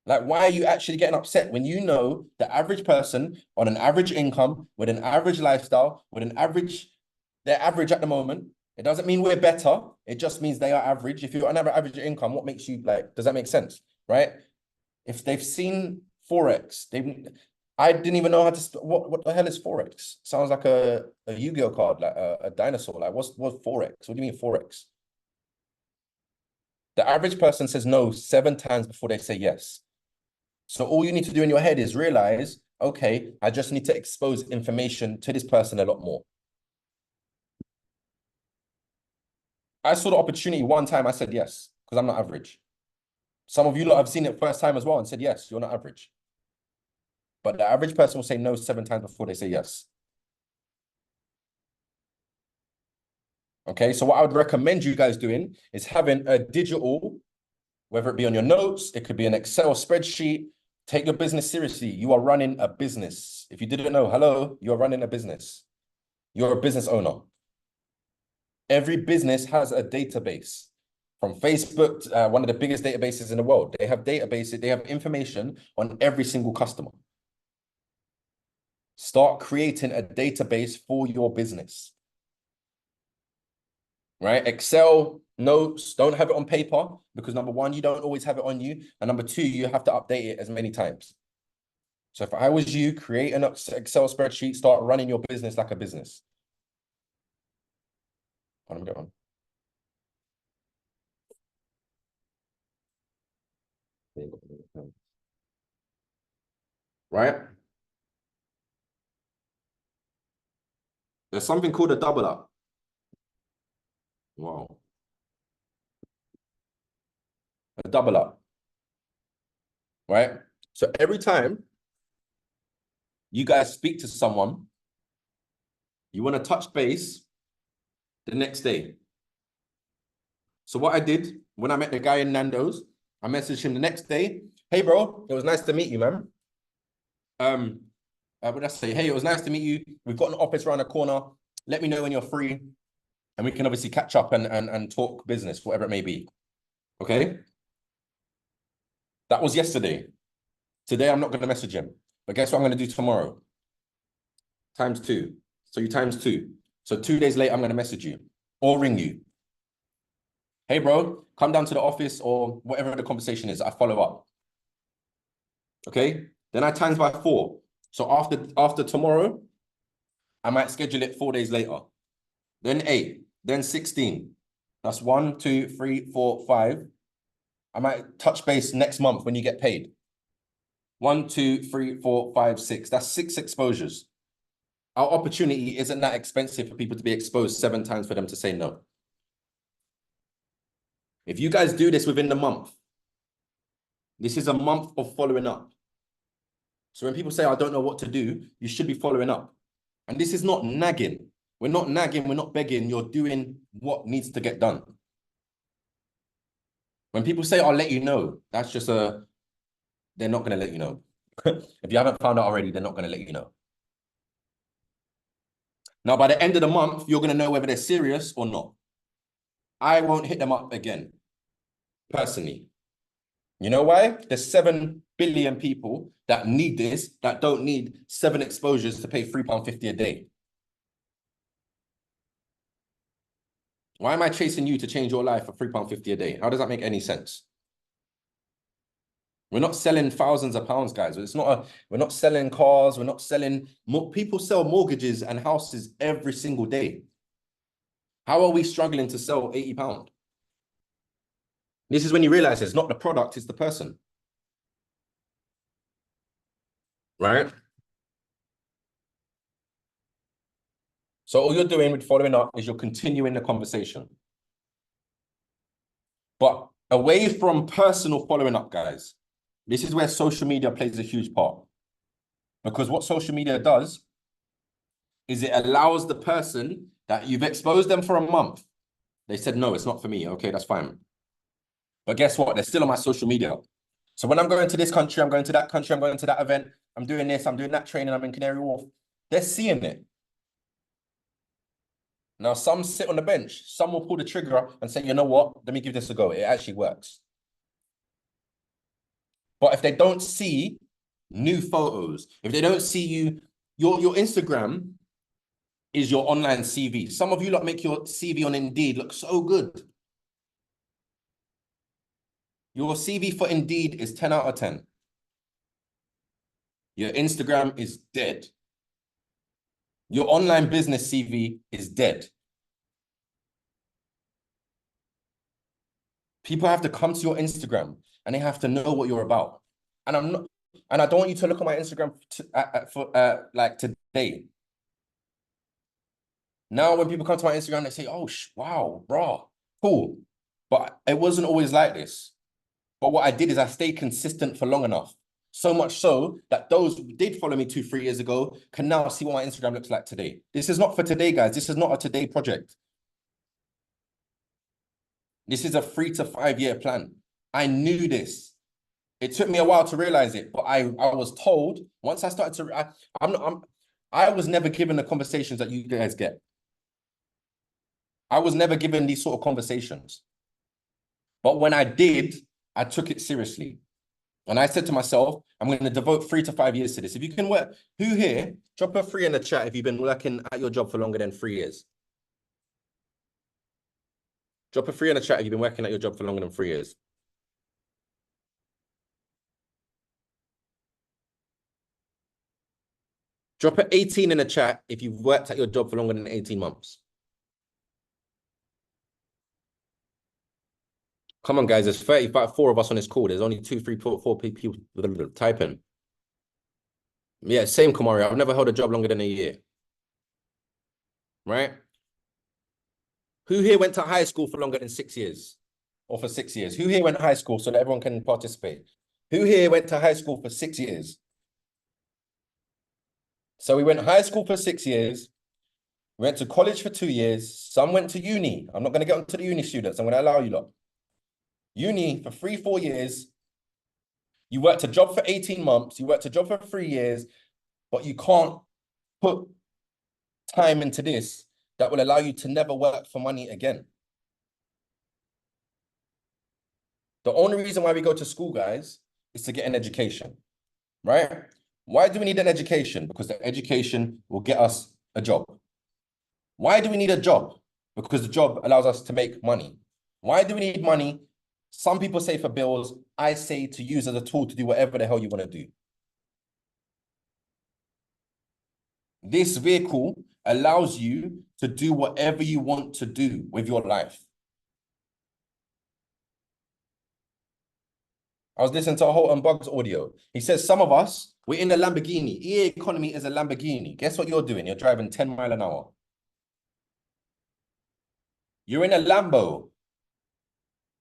Like, why are you actually getting upset when you know the average person on an average income, with an average lifestyle, with an average, they're average at the moment. It doesn't mean we're better. It just means they are average. If you're on average income, what makes you like, does that make sense? Right? If they've seen Forex, I didn't even know how to, what the hell is Forex? Sounds like a Yu-Gi-Oh card, like a dinosaur. Like, what's Forex? What do you mean Forex? The average person says no 7 times before they say yes. So all you need to do in your head is realize, okay, I just need to expose information to this person a lot more. I saw the opportunity one time, I said yes, because I'm not average. Some of you lot have seen it first time as well and said, yes, you're not average. But the average person will say no 7 times before they say yes. Okay, so what I would recommend you guys doing is having a digital, whether it be on your notes, it could be an Excel spreadsheet. Take your business seriously. You are running a business. If you didn't know, hello, you're running a business. You're a business owner. Every business has a database. From Facebook, one of the biggest databases in the world. They have databases, they have information on every single customer. Start creating a database for your business. Right? Excel, notes, don't have it on paper because number one, you don't always have it on you. And number two, you have to update it as many times. So if I was you, create an Excel spreadsheet, start running your business like a business. Let me get one. Right? There's something called a double up. Wow. A double up. Right? So every time you guys speak to someone, you want to touch base the next day. So what I did when I met the guy in Nando's, I messaged him the next day. Hey, bro, it was nice to meet you, man. What did I say? Hey, it was nice to meet you. We've got an office around the corner. Let me know when you're free. And we can obviously catch up and talk business, whatever it may be. Okay? That was yesterday. Today, I'm not going to message him. But guess what I'm going to do tomorrow? Times 2. So you times 2. So 2 days later, I'm going to message you or ring you. Hey, bro, come down to the office or whatever the conversation is. I follow up. Okay? Then I times by 4. So after tomorrow, I might schedule it 4 days later. Then 8. Then 16. That's 1, 2, 3, 4, 5. I might touch base next month when you get paid. 1, 2, 3, 4, 5, 6. That's 6 exposures. Our opportunity isn't that expensive for people to be exposed 7 times for them to say no. If you guys do this within the month, this is a month of following up. So when people say, I don't know what to do, you should be following up. And this is not nagging. We're not nagging, we're not begging. You're doing what needs to get done. When people say, I'll let you know, that's just they're not going to let you know. If you haven't found out already, they're not going to let you know. Now, by the end of the month, you're going to know whether they're serious or not. I won't hit them up again, personally. You know why? There's 7 billion people that need this, that don't need 7 exposures to pay £3.50 a day. Why am I chasing you to change your life for £3.50 a day? How does that make any sense? We're not selling thousands of pounds, guys. We're not selling cars. We're not selling, people sell mortgages and houses every single day. How are we struggling to sell £80? This is when you realize it's not the product, it's the person. Right? So all you're doing with following up is you're continuing the conversation. But away from personal following up, guys, this is where social media plays a huge part. Because what social media does is it allows the person that you've exposed them for a month. They said, no, it's not for me. Okay, that's fine. But guess what? They're still on my social media. So when I'm going to this country, I'm going to that country, I'm going to that event, I'm doing this, I'm doing that training, I'm in Canary Wharf. They're seeing it. Now, some sit on the bench. Some will pull the trigger and say, you know what? Let me give this a go. It actually works. But if they don't see new photos, if they don't see you, your Instagram is your online CV. Some of you lot make your CV on Indeed look so good. Your CV for Indeed is 10 out of 10. Your Instagram is dead. Your online business CV is dead. People have to come to your Instagram and they have to know what you're about. And I don't want you to look at my Instagram like today. Now, when people come to my Instagram, they say, oh, wow, bro, cool. But it wasn't always like this. But what I did is I stayed consistent for long enough. So much so that those who did follow me 2-3 years ago can now see what my Instagram looks like today. This is not for today, guys. This is not a today project. This is a 3 to 5 year plan. I knew this. It took me a while to realize it, but I was told once I started to, I was never given the conversations that you guys get. I was never given these sort of conversations. But when I did, I took it seriously. And I said to myself, I'm going to devote 3 to 5 years to this. If you can work, who here, drop a 3 in the chat if you've been working at your job for longer than 3 years. Drop a 3 in the chat if you've been working at your job for longer than 3 years. Drop an 18 in the chat if you've worked at your job for longer than 18 months. Come on, guys. There's 34 of us on this call. There's only 2, 3, 4 people typing. Yeah, same, Kamari. I've never held a job longer than a year. Right? Who here went to high school for longer than 6 years? Or for 6 years? Who here went to high school so that everyone can participate? Who here went to high school for 6 years? So we went to high school for 6 years. We went to college for 2 years. Some went to uni. I'm not going to get onto the uni students. I'm going to allow you lot. Uni for 3, 4 years. You worked a job for 18 months. You worked a job for 3 years, but you can't put time into this that will allow you to never work for money again. The only reason why we go to school, guys, is to get an education, right? Why do we need an education? Because the education will get us a job. Why do we need a job? Because the job allows us to make money. Why do we need money? Some people say for bills. I say to use as a tool to do whatever the hell you want to do. This vehicle allows you to do whatever you want to do with your life. I was listening to a Holton Bugs audio. He says, some of us, we're in a Lamborghini. EA economy is a Lamborghini. Guess what you're doing? You're driving 10 miles an hour. You're in a Lambo,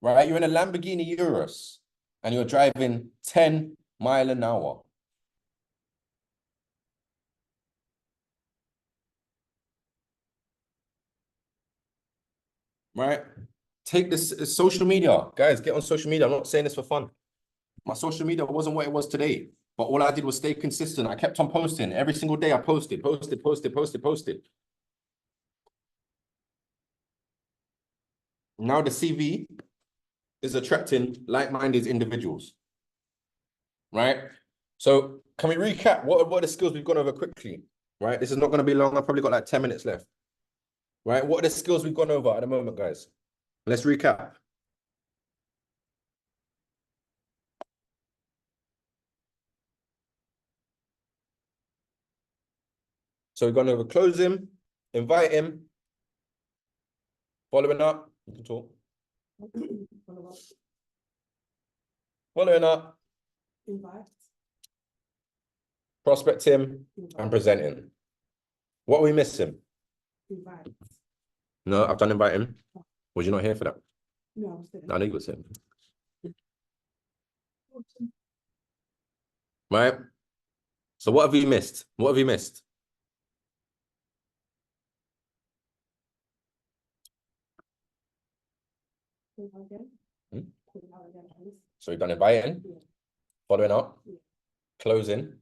right? You're in a Lamborghini Urus, and you're driving 10 miles an hour. Right? Take this social media. Guys, get on social media. I'm not saying this for fun. My social media wasn't what it was today, but all I did was stay consistent. I kept on posting. Every single day I posted. Now the CV is attracting like-minded individuals, right? So can we recap what are the skills we've gone over quickly, right? This is not going to be long. I've probably got like 10 minutes left, right? What are the skills we've gone over at the moment, guys? Let's recap. So we've gone over closing, invite him, following up. You can talk. Following up. Invite. Prospecting and presenting. What are we missing? Invite. No, I've done inviting. Was you not here for that? No, I was there. I know you were saying. Right? So what have you missed? What have you missed? Hmm? So we've done inviting, Yeah. following up, Yeah. closing.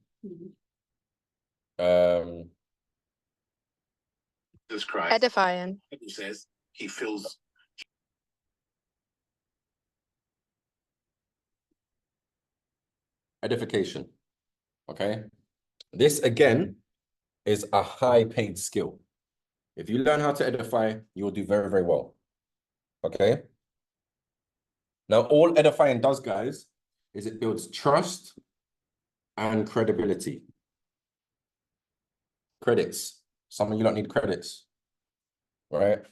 Jesus Christ. Edifying. Bible says he fills. Edification. Okay. This again is a high paid skill. If you learn how to edify, you will do very, very well. Okay. Now, all edifying does, guys, is it builds trust and credibility. Credits. Some of you don't need credits, right?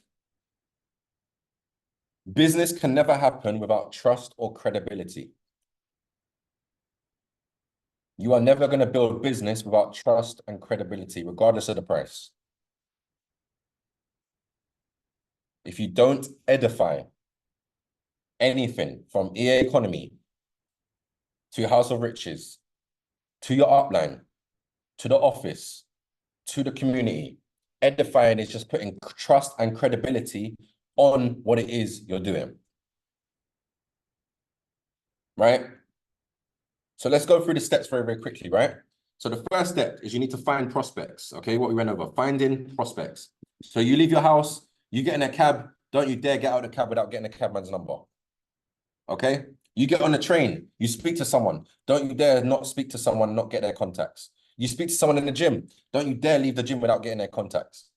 Business can never happen without trust or credibility. You are never going to build business without trust and credibility, regardless of the price. If you don't edify anything from EA Economy to House of Riches, to your upline, to the office, to the community, edifying is just putting trust and credibility on what it is you're doing. right? So let's go through the steps very, very quickly, right? So the first step is you need to find prospects, okay? What we went over, finding prospects. So you leave your house, you get in a cab, don't you dare get out of the cab without getting a cabman's number, okay? You get on a train, you speak to someone, don't you dare not speak to someone, not get their contacts. You speak to someone in the gym, don't you dare leave the gym without getting their contacts.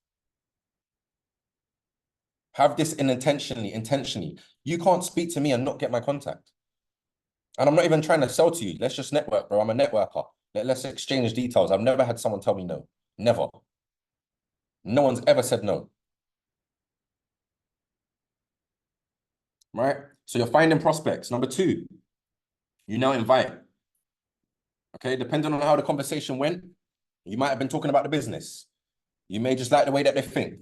Have this intentionally. You can't speak to me and not get my contact. And I'm not even trying to sell to you. Let's just network, bro. I'm a networker. Let's exchange details. I've never had someone tell me no. Never. No one's ever said no. Right? So you're finding prospects. Number two, you now invite. Okay, depending on how the conversation went, you might have been talking about the business. You may just like the way that they think.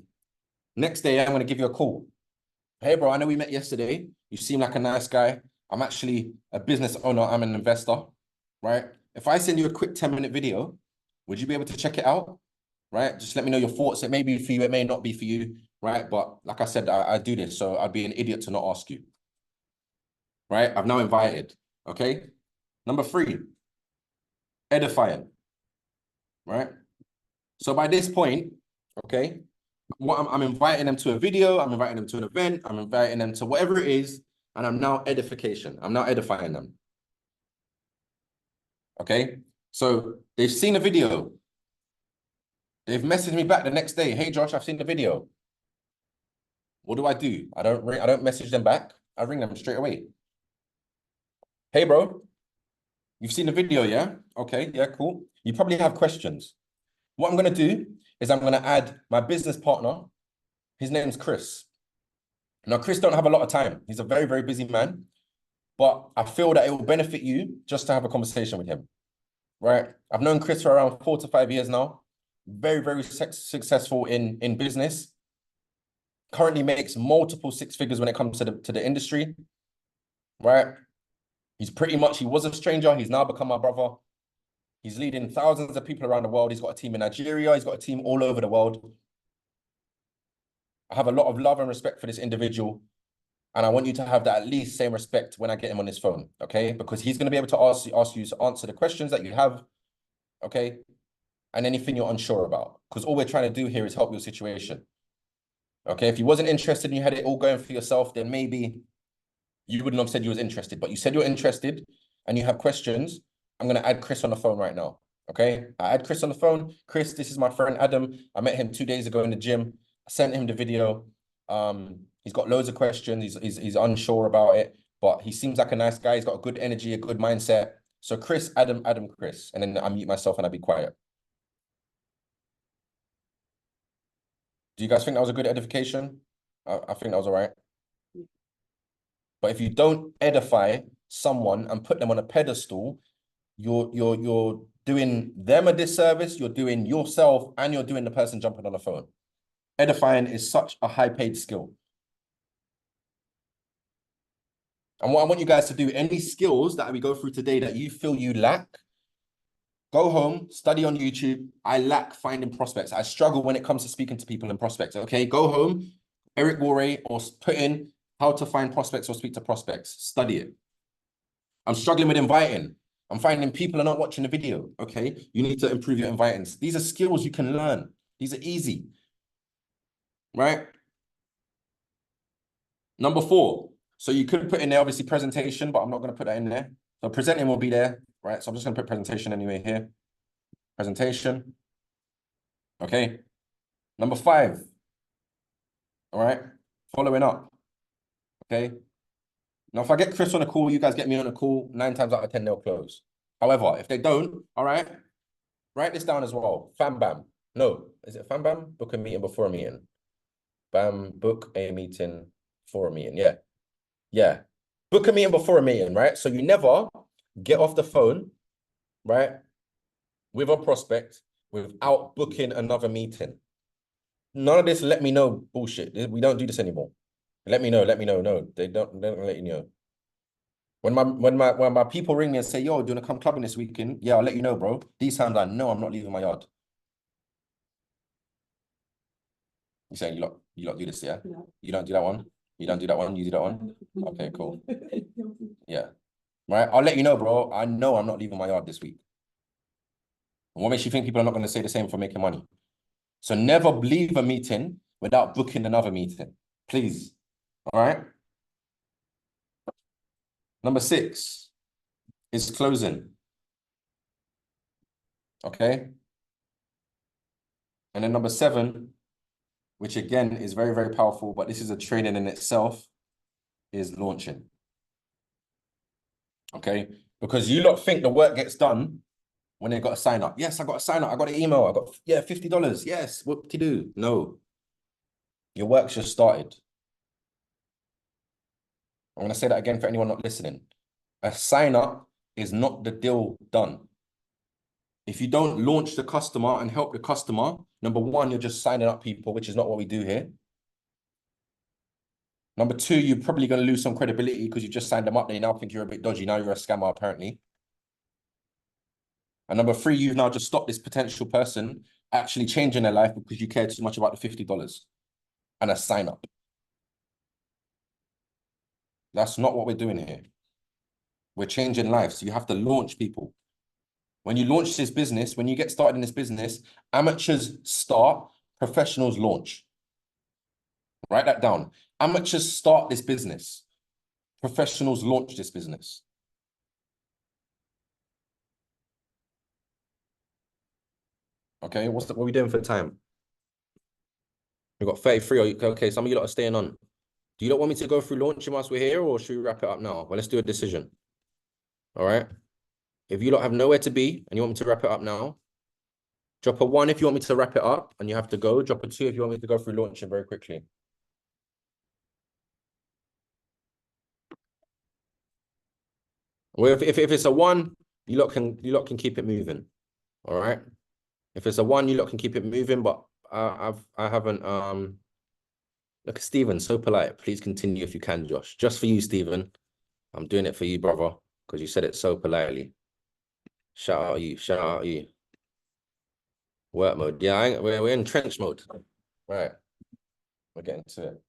Next day, I'm going to give you a call. Hey, bro, I know we met yesterday. You seem like a nice guy. I'm actually a business owner. I'm an investor, right? If I send you a quick 10-minute video, would you be able to check it out, right? Just let me know your thoughts. It may be for you. It may not be for you, right? But like I said, I do this, so I'd be an idiot to not ask you, right? I've now invited, okay? Number three, edifying, right? So by this point, okay, what I'm inviting them to a video, I'm inviting them to an event, I'm inviting them to whatever it is, and I'm now edification. I'm now edifying them. Okay, so they've seen a video. They've messaged me back the next day. Hey, Josh, I've seen the video. What do? I don't message them back. I ring them straight away. Hey, bro, you've seen the video, yeah? Okay, yeah, cool. You probably have questions. What I'm going to do is I'm going to add my business partner. His name's Chris. Now, Chris don't have a lot of time. He's a very, very busy man. But I feel that it will benefit you just to have a conversation with him, right? I've known Chris for around 4 to 5 years now. Very, very successful in business. Currently makes multiple 6 figures when it comes to the industry, right? He was a stranger. He's now become my brother. He's leading thousands of people around the world. He's got a team in Nigeria. He's got a team all over the world. I have a lot of love and respect for this individual. And I want you to have that at least same respect when I get him on his phone, okay? Because he's going to be able to ask you to answer the questions that you have, okay? And anything you're unsure about. Because all we're trying to do here is help your situation. Okay, if you wasn't interested and you had it all going for yourself, then maybe you wouldn't have said you was interested. But you said you're interested and you have questions. I'm going to add Chris on the phone right now, okay? I add Chris on the phone. Chris, this is my friend Adam. I met him 2 days ago in the gym. I sent him the video. He's got loads of questions. He's unsure about it, but he seems like a nice guy. He's got a good energy, a good mindset. So Chris, Adam, Chris. And then I mute myself and I be quiet. Do you guys think that was a good edification? I think that was all right. But if you don't edify someone and put them on a pedestal, you're doing them a disservice, you're doing yourself, and you're doing the person jumping on the phone. Edifying is such a high-paid skill. And what I want you guys to do, any skills that we go through today that you feel you lack, go home, study on YouTube. I lack finding prospects. I struggle when it comes to speaking to people and prospects, okay? Go home, Eric Worre, or put in how to find prospects or speak to prospects. Study it. I'm struggling with inviting. I'm finding people are not watching the video, okay? You need to improve your inviting. These are skills you can learn. These are easy, right? Number 4. So you could put in there, obviously, presentation, but I'm not going to put that in there. So presenting will be there, right? So I'm just going to put presentation anyway here. Presentation. Okay. Number 5. All right. Following up. Okay. Now, if I get Chris on a call, you guys get me on a call, 9 times out of 10, they'll close. However, if they don't, all right, write this down as well. Fam bam. No, is it fam bam? Book a meeting before a meeting. Bam, book a meeting for a meeting. Yeah. Yeah. Book a meeting before a meeting, right? So you never get off the phone, right, with a prospect without booking another meeting. None of this let me know bullshit. We don't do this anymore. Let me know. No, they don't let you know. When my people ring me and say, yo, do you want to come clubbing this weekend? Yeah, I'll let you know, bro. These times I know I'm not leaving my yard. You saying you lot do this, yeah? No. You don't do that one? You don't do that one? You do that one? Okay, cool. Yeah. right? I'll let you know, bro. I know I'm not leaving my yard this week. And what makes you think people are not going to say the same for making money? So never leave a meeting without booking another meeting, please. All right. Number 6 is closing. Okay. And then number 7, which again is very, very powerful, but this is a training in itself, is launching. Okay. Because you lot think the work gets done when they got to sign up. Yes, I got to sign up. I got an email. I got, yeah, $50. Yes. What to do? No. Your work's just started. I'm going to say that again for anyone not listening. A sign up is not the deal done. If you don't launch the customer and help the customer, number 1, you're just signing up people, which is not what we do here. Number 2, you're probably going to lose some credibility because you just signed them up. They now think you're a bit dodgy. Now you're a scammer, apparently. And number 3, you've now just stopped this potential person actually changing their life because you care too much about the $50 and a sign up. That's not what we're doing here. We're changing lives. So you have to launch people. When you launch this business, when you get started in this business, amateurs start, professionals launch. Write that down. Amateurs start this business. Professionals launch this business. Okay, what are we doing for time? We've got 33. Okay, some of you lot are staying on. Do you not want me to go through launching whilst we're here, or should we wrap it up now? Well, let's do a decision. All right. If you lot have nowhere to be and you want me to wrap it up now, drop a 1 if you want me to wrap it up and you have to go. Drop a 2 if you want me to go through launching very quickly. Well, if it's a 1, you lot can keep it moving. All right. If it's a 1, you lot can keep it moving, but I haven't look at Stephen, so polite. Please continue if you can, Josh. Just for you, Stephen. I'm doing it for you, brother, because you said it so politely. Shout out you, shout out you. Work mode. Yeah, we're in trench mode. Right. We're getting to it.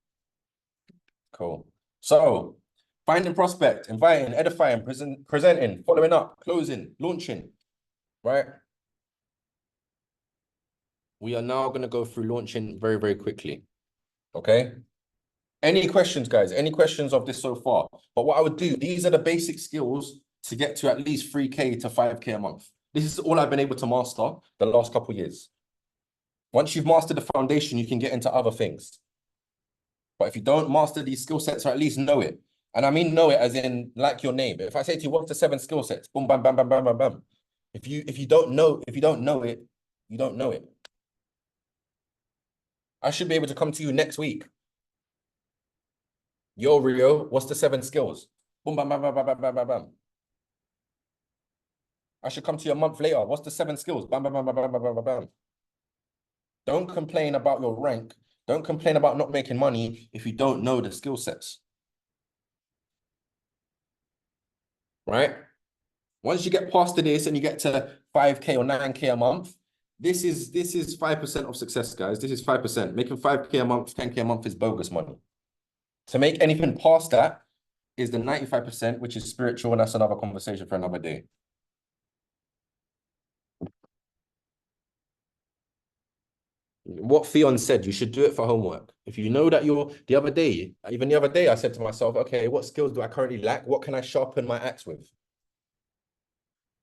Cool. So finding prospect, inviting, edifying, presenting, following up, closing, launching. Right. We are now going to go through launching very, very quickly. Okay. Any questions, guys? Any questions of this so far? But what I would do, these are the basic skills to get to at least 3K to 5K a month. This is all I've been able to master the last couple of years. Once you've mastered the foundation, you can get into other things. But if you don't master these skill sets, or at least know it, and I mean know it as in like your name. If I say to you, what's the 7 skill sets? Boom, bam, bam, bam, bam, bam, bam. If you don't know it, you don't know it. I should be able to come to you next week. Yo, Rio, what's the 7 skills? Boom, bam, bam, bam, bam, bam, bam, bam, bam. I should come to you a month later. What's the 7 skills? Bam, bam, bam, bam, bam, bam, bam, bam. Don't complain about your rank. Don't complain about not making money if you don't know the skill sets. Right? Once you get past this and you get to 5K or 9K a month, this is 5% of success, guys. This is 5%. Making 5K a month, 10K a month is bogus money. To make anything past that is the 95%, which is spiritual, and that's another conversation for another day. What Theon said, you should do it for homework. If you know that even the other day, I said to myself, okay, what skills do I currently lack? What can I sharpen my axe with?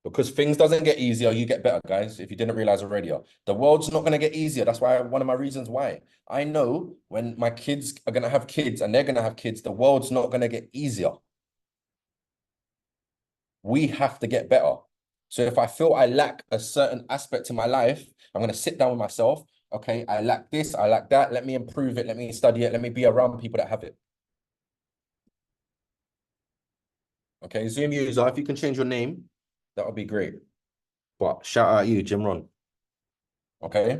Because things doesn't get easier, you get better, guys. If you didn't realize already, the world's not going to get easier. That's why one of my reasons why I know when my kids are going to have kids and they're going to have kids, the world's not going to get easier. We have to get better. So if I feel I lack a certain aspect in my life, I'm going to sit down with myself. Okay, I lack this, I lack that. Let me improve it. Let me study it. Let me be around people that have it. Okay, Zoom user, if you can change your name, that would be great. But shout out you, Jim Ron. Okay,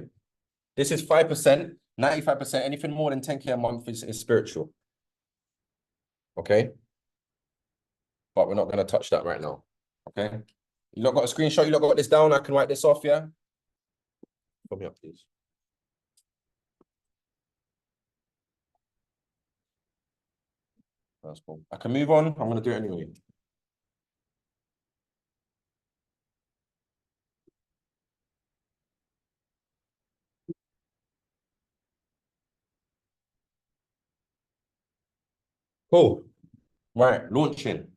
this is 5%, 95%. Anything more than 10K a month is spiritual. Okay, but we're not going to touch that right now. Okay, you lot got a screenshot? You lot got this down? I can write this off, yeah? Put me up, please. That's cool. I can move on. I'm going to do it anyway. Cool. Right, launching.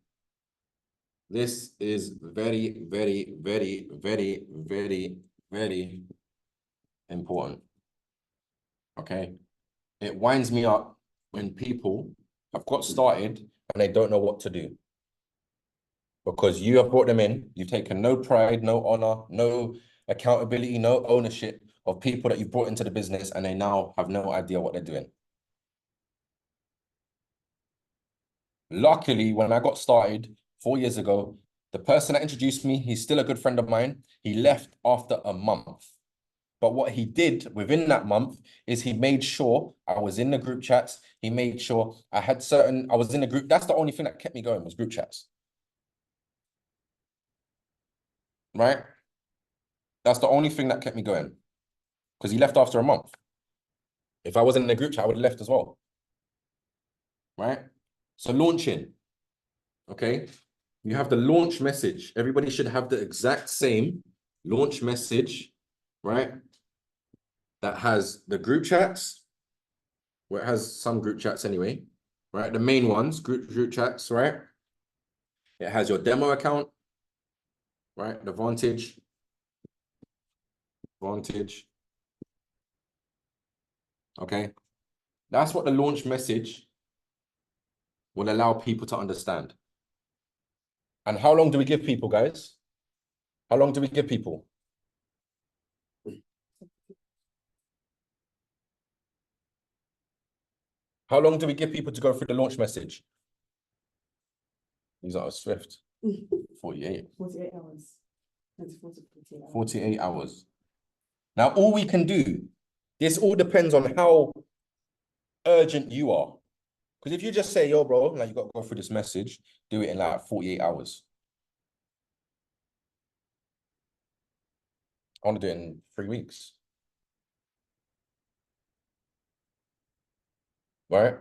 This is very, very, very, very, very, very important. Okay. It winds me up when people have got started and they don't know what to do. Because you have brought them in, you've taken no pride, no honor, no accountability, no ownership of people that you've brought into the business, and they now have no idea what they're doing. Luckily, when I got started 4 years ago, the person that introduced me, he's still a good friend of mine. He left after a month. But what he did within that month is he made sure I was in the group chats. He made sure I was in the group. That's the only thing that kept me going was group chats. Right? That's the only thing that kept me going. Because he left after a month. If I wasn't in the group chat, I would have left as well. Right? So launching. Okay? You have the launch message. Everybody should have the exact same launch message, right? That has the group chats. Well, it has some group chats anyway, right? The main ones, group chats, right? It has your demo account, right? The Vantage. Okay. That's what the launch message will allow people to understand. And how long do we give people, guys? How long do we give people? How long do we give people to go through the launch message? These are swift. 48. 48 hours. 24 to 48 hours. 48 hours. Now, all we can do, this all depends on how urgent you are. Because if you just say, yo, bro, like you got to go through this message, do it in like 48 hours. I want to do it in 3 weeks. Right?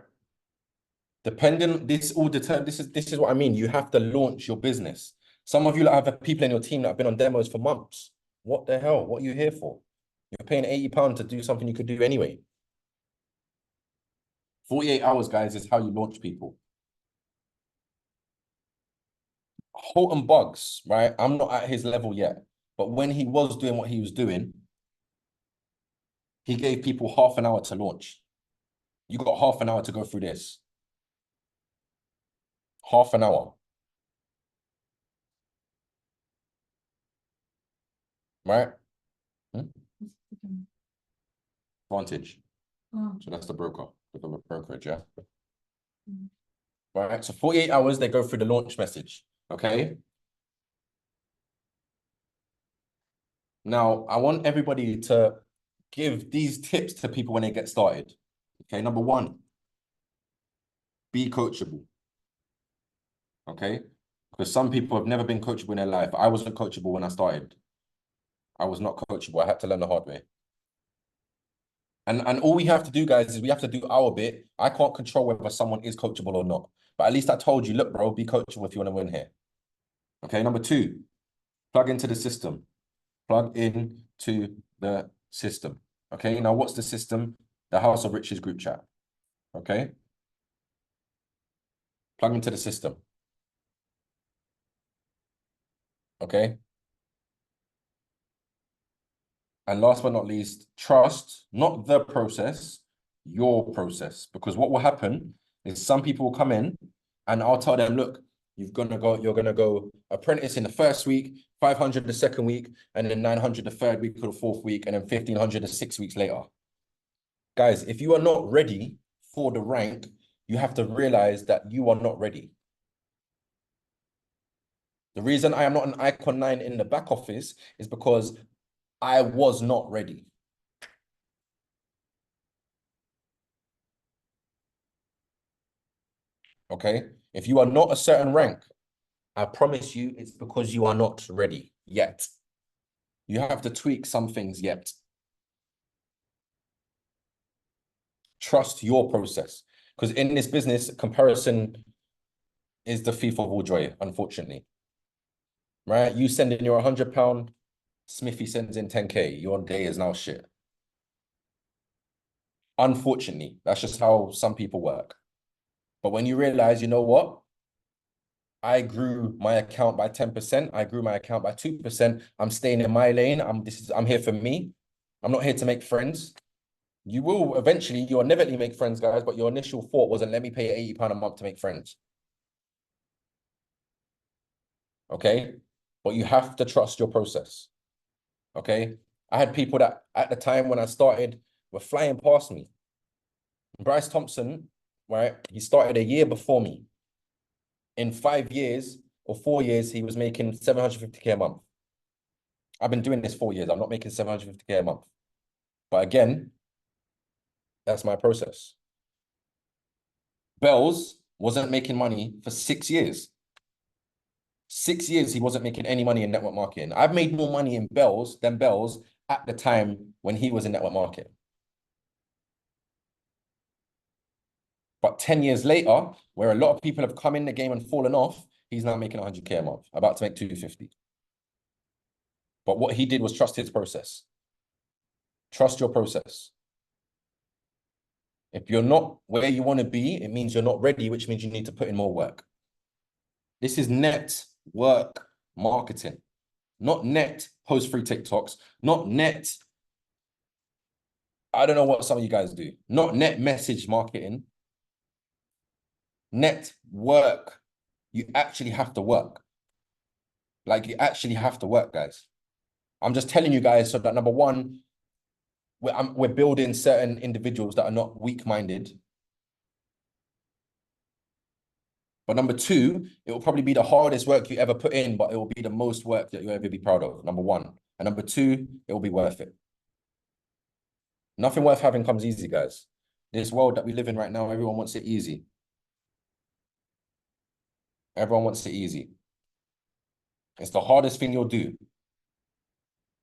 Depending, this is what I mean. You have to launch your business. Some of you have people in your team that have been on demos for months. What the hell? What are you here for? You're paying £80 to do something you could do anyway. 48 hours, guys, is how you launch people. Holton Bugs, right? I'm not at his level yet. But when he was doing what he was doing, he gave people half an hour to launch. You got half an hour to go through this. Half an hour. Right? Vantage. So that's the broker, the brokerage, yeah? Right, so 48 hours, they go through the launch message, okay? Now, I want everybody to give these tips to people when they get started. Okay, number one, be coachable. Okay, because some people have never been coachable in their life. I wasn't coachable when I started. I was not coachable. I had to learn the hard way. And all we have to do, guys, is we have to do our bit. I can't control whether someone is coachable or not. But at least I told you, look, bro, be coachable if you want to win here. Okay, number two, plug into the system. Plug into the system. Okay, now what's the system? The House of Riches group chat. Okay. Plug into the system. Okay. And last but not least, trust not the process, your process. Because what will happen is some people will come in and I'll tell them, look, you're gonna go apprentice in the first week, 500 the second week, and then 900 the third week or the fourth week, and then 1500 the 6 weeks later. Guys, if you are not ready for the rank, you have to realize that you are not ready. The reason I am not an Icon 9 in the back office is because I was not ready. Okay? If you are not a certain rank, I promise you it's because you are not ready yet. You have to tweak some things yet. Trust your process. Because in this business, comparison is the thief of all joy, unfortunately. Right? You send in your £100, Smithy sends in 10K. Your day is now shit. Unfortunately, that's just how some people work. But when you realize, you know what? I grew my account by 10%. I grew my account by 2%. I'm staying in my lane. I'm here for me. I'm not here to make friends. You will eventually, you'll inevitably make friends, guys, but your initial thought wasn't, let me pay £80 a month to make friends. Okay? But you have to trust your process. Okay? I had people that at the time when I started were flying past me. Bryce Thompson, right? He started a year before me. In 5 years or 4 years, he was making 750K a month. I've been doing this 4 years. I'm not making 750K a month. But again, that's my process. Bells wasn't making money for 6 years. 6 years, he wasn't making any money in network marketing. I've made more money in Bells than Bells at the time when he was in network marketing. But 10 years later, where a lot of people have come in the game and fallen off, he's now making 100K a month, about to make 250. But what he did was trust his process. Trust your process. If you're not where you want to be, it means you're not ready, which means you need to put in more work. This is network marketing, not net post free TikToks, not net, I don't know what some of you guys do, not net message marketing. Network. You actually have to work. Like, you actually have to work, guys. I'm just telling you guys so that, number one, we're building certain individuals that are not weak-minded. But number two, it will probably be the hardest work you ever put in, but it will be the most work that you'll ever be proud of, number one. And number two, it will be worth it. Nothing worth having comes easy, guys. This world that we live in right now, everyone wants it easy. Everyone wants it easy. It's the hardest thing you'll do.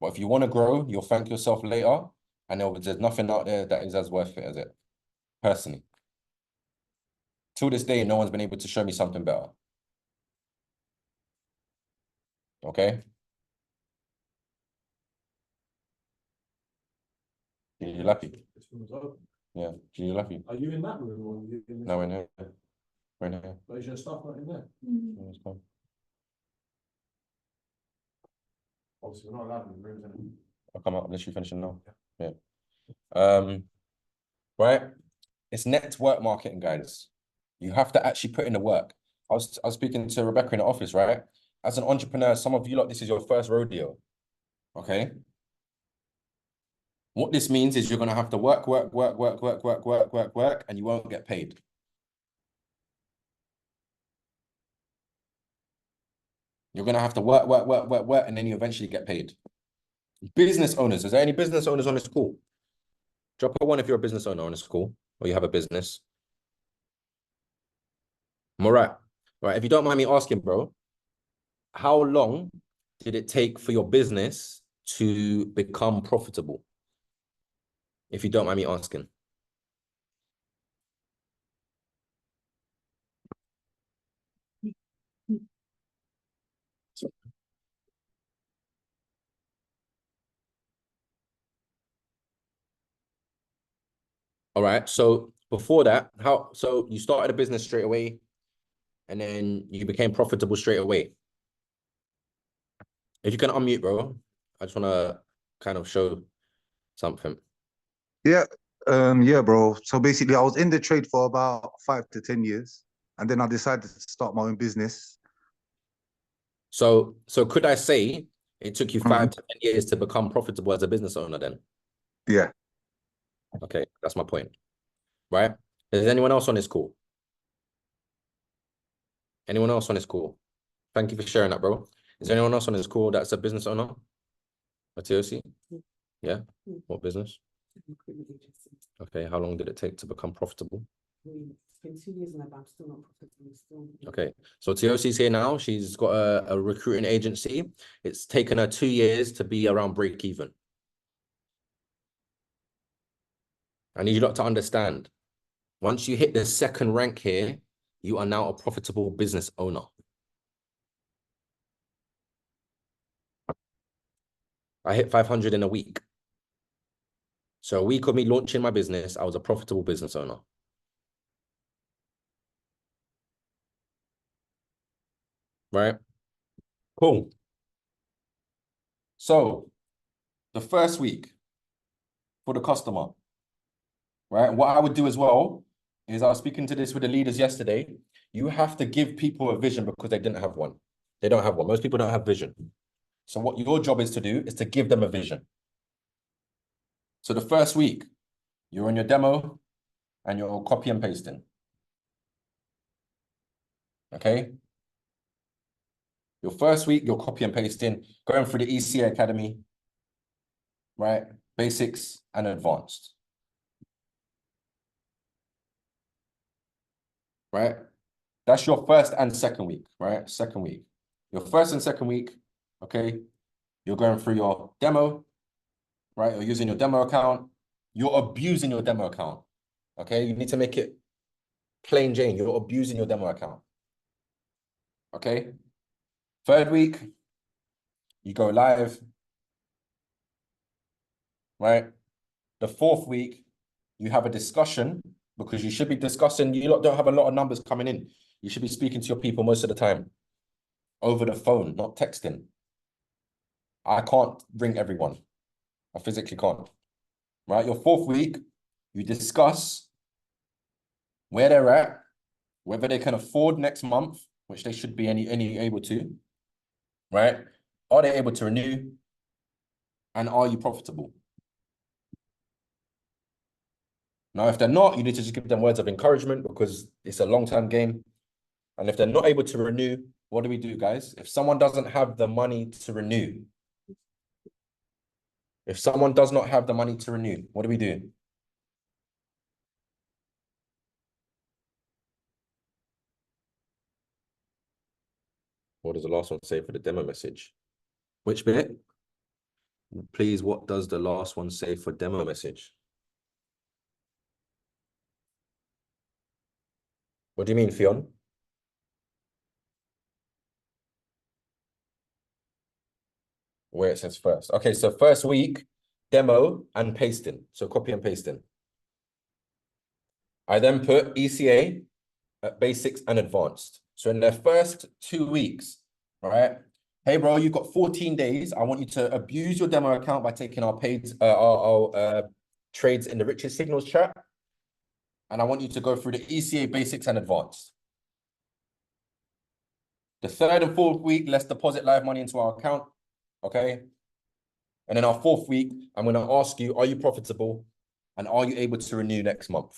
But if you want to grow, you'll thank yourself later, and there's nothing out there that is as worth it as it, personally. Till this day, no one's been able to show me something better. Okay? You're lucky. Yeah, you're lucky. Are you in that room or are you in this? No, we're in here. We're in here. But is your stuff not in there? Yeah, it's fine. Obviously, we're not allowed in the rooms anymore. I'll come out, I'm literally finishing now. Yeah. Right? It's network marketing, guys. You have to actually put in the work. I was speaking to Rebecca in the office, right? As an entrepreneur, some of you lot, this is your first rodeo. Okay? What this means is you're gonna have to work, and you won't get paid. You're gonna have to work, and then you eventually get paid. Business owners, is there any business owners on this call? Drop a one if you're a business owner on this call, or you have a business. Murat, right, if you don't mind me asking, bro, how long did it take for your business to become profitable? If you don't mind me asking. All right, so before that, so you started a business straight away, and then you became profitable straight away. If you can unmute, bro, I just want to kind of show something. Yeah, yeah, bro. So basically, I was in the trade for about 5 to 10 years, and then I decided to start my own business. So could I say it took you 5 to 10 years to become profitable as a business owner then? Yeah. Okay, that's my point, right? Is anyone else on this call? Anyone else on this call? Thank you for sharing that, bro. Is there anyone else on this call that's a business owner? A TOC? Yeah? What business? Recruitment agency. Okay, how long did it take to become profitable? It's been 2 years and I'm still not profitable. Still. Okay, so TOC's here now. She's got a recruiting agency. It's taken her 2 years to be around break even. I need you lot to understand. Once you hit the second rank here, you are now a profitable business owner. I hit 500 in a week. So a week of me launching my business, I was a profitable business owner. right? Cool. So the first week for the customer, right? What I would do as well is I was speaking to this with the leaders yesterday. You have to give people a vision because they didn't have one. They don't have one. Most people don't have vision. So what your job is to do is to give them a vision. So the first week, you're on your demo and you're copy and pasting. Okay? Your first week, you're copy and pasting, going through the ECA Academy, right? Basics and advanced. Right? That's your first and second week, right? Second week. Your first and second week, okay? You're going through your demo, right? You're using your demo account. You're abusing your demo account, okay? You need to make it plain Jane. You're abusing your demo account, okay? Third week, you go live, right? The fourth week, you have a discussion because you should be discussing. You lot don't have a lot of numbers coming in. You should be speaking to your people most of the time over the phone, not texting. I can't ring everyone. I physically can't, right? Your fourth week, you discuss where they're at, whether they can afford next month, which they should be any able to, right? Are they able to renew? And are you profitable? Now, if they're not, you need to just give them words of encouragement because it's a long-term game. And if they're not able to renew, what do we do, guys? If someone doesn't have the money to renew, if someone does not have the money to renew, what do we do? What does the last one say for the demo message? Which bit? Please, what does the last one say for demo message? What do you mean, Fionn? Where it says first. Okay, so first week, demo and pasting. So copy and pasting. I then put ECA, basics and advanced. So in their first 2 weeks, all right? Hey, bro, you've got 14 days. I want you to abuse your demo account by taking our paid, our trades in the Richest Signals chat. And I want you to go through the ECA basics and advanced. The third and fourth week, let's deposit live money into our account, okay? And then our fourth week, I'm going to ask you, are you profitable? And are you able to renew next month?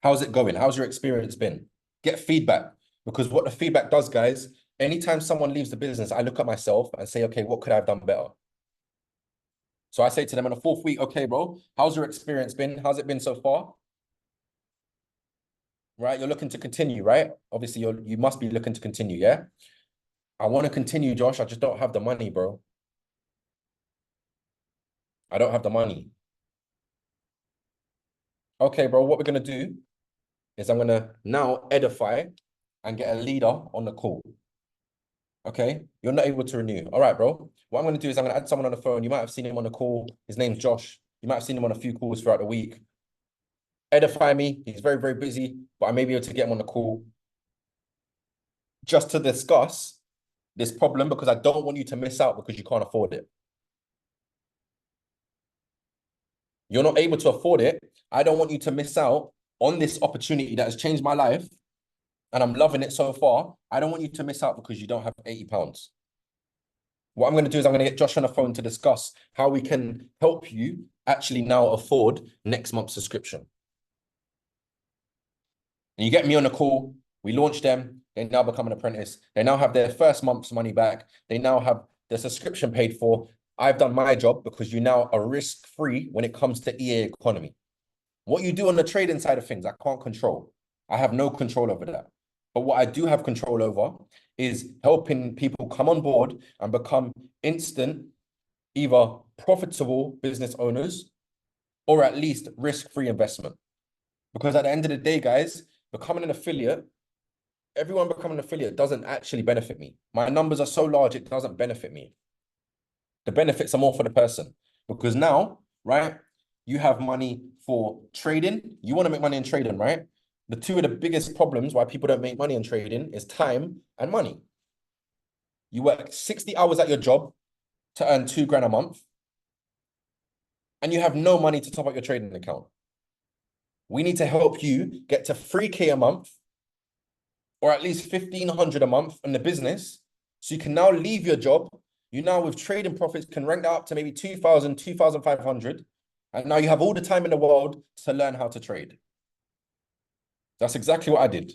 How's it going? How's your experience been? Get feedback. Because what the feedback does, guys, anytime someone leaves the business, I look at myself and say, okay, what could I have done better? So I say to them on the fourth week, okay, bro, how's your experience been? How's it been so far? Right? You're looking to continue, right? Obviously, you must be looking to continue, yeah? I want to continue, Josh. I just don't have the money, bro. I don't have the money. Okay, bro, what we're going to do is I'm going to now edify and get a leader on the call. Okay? You're not able to renew. All right, bro. What I'm going to do is I'm going to add someone on the phone. You might have seen him on the call. His name's Josh. You might have seen him on a few calls throughout the week. Edify me. He's very, very busy, but I may be able to get him on the call just to discuss this problem because I don't want you to miss out because you can't afford it. You're not able to afford it. I don't want you to miss out on this opportunity that has changed my life and I'm loving it so far. I don't want you to miss out because you don't have £80. What I'm going to do is I'm going to get Josh on the phone to discuss how we can help you actually now afford next month's subscription. And you get me on the call. We launch them. They now become an apprentice. They now have their first month's money back. They now have their subscription paid for. I've done my job because you now are risk-free when it comes to EA economy. What you do on the trading side of things, I can't control. I have no control over that. But what I do have control over is helping people come on board and become instant, either profitable business owners or at least risk-free investment. Because at the end of the day, guys, becoming an affiliate, everyone becoming an affiliate doesn't actually benefit me. My numbers are so large, it doesn't benefit me. The benefits are more for the person. Because now, right, you have money for trading. You want to make money in trading, right? the two of the biggest problems why people don't make money in trading is time and money. You work 60 hours at your job to earn 2 grand a month, and you have no money to top up your trading account. We need to help you get to 3K a month, or at least 1,500 a month in the business, so you can now leave your job. You now, with trading profits, can rank that up to maybe 2,000, 2,500, and now you have all the time in the world to learn how to trade. That's exactly what I did.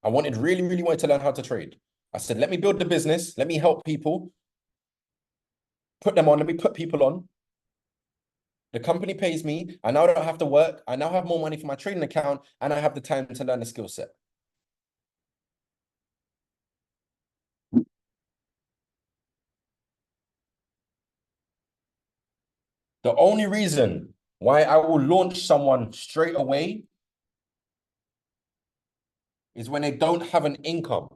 I really wanted to learn how to trade. I said, let me build the business. Let me help people. Put them on. Let me put people on. The company pays me. I now don't have to work. I now have more money for my trading account, and I have the time to learn the skill set. The only reason why I will launch someone straight away is when they don't have an income.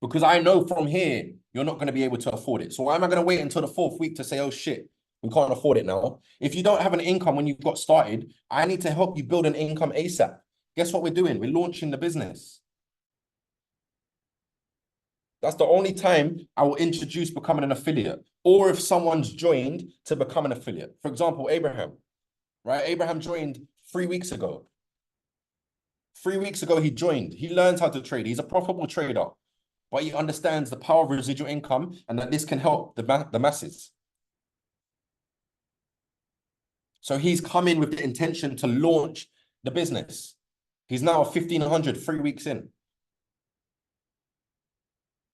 Because I know from here, you're not going to be able to afford it. So why am I going to wait until the 4th week to say, oh shit, we can't afford it now? If you don't have an income when you got started, I need to help you build an income ASAP. Guess what we're doing? We're launching the business. That's the only time I will introduce becoming an affiliate, or if someone's joined to become an affiliate. For example, Abraham, right? Abraham joined 3 weeks ago. 3 weeks ago, he joined. He learns how to trade. He's a profitable trader, but he understands the power of residual income and that this can help the masses. So he's come in with the intention to launch the business. He's now 1,500, 3 weeks in.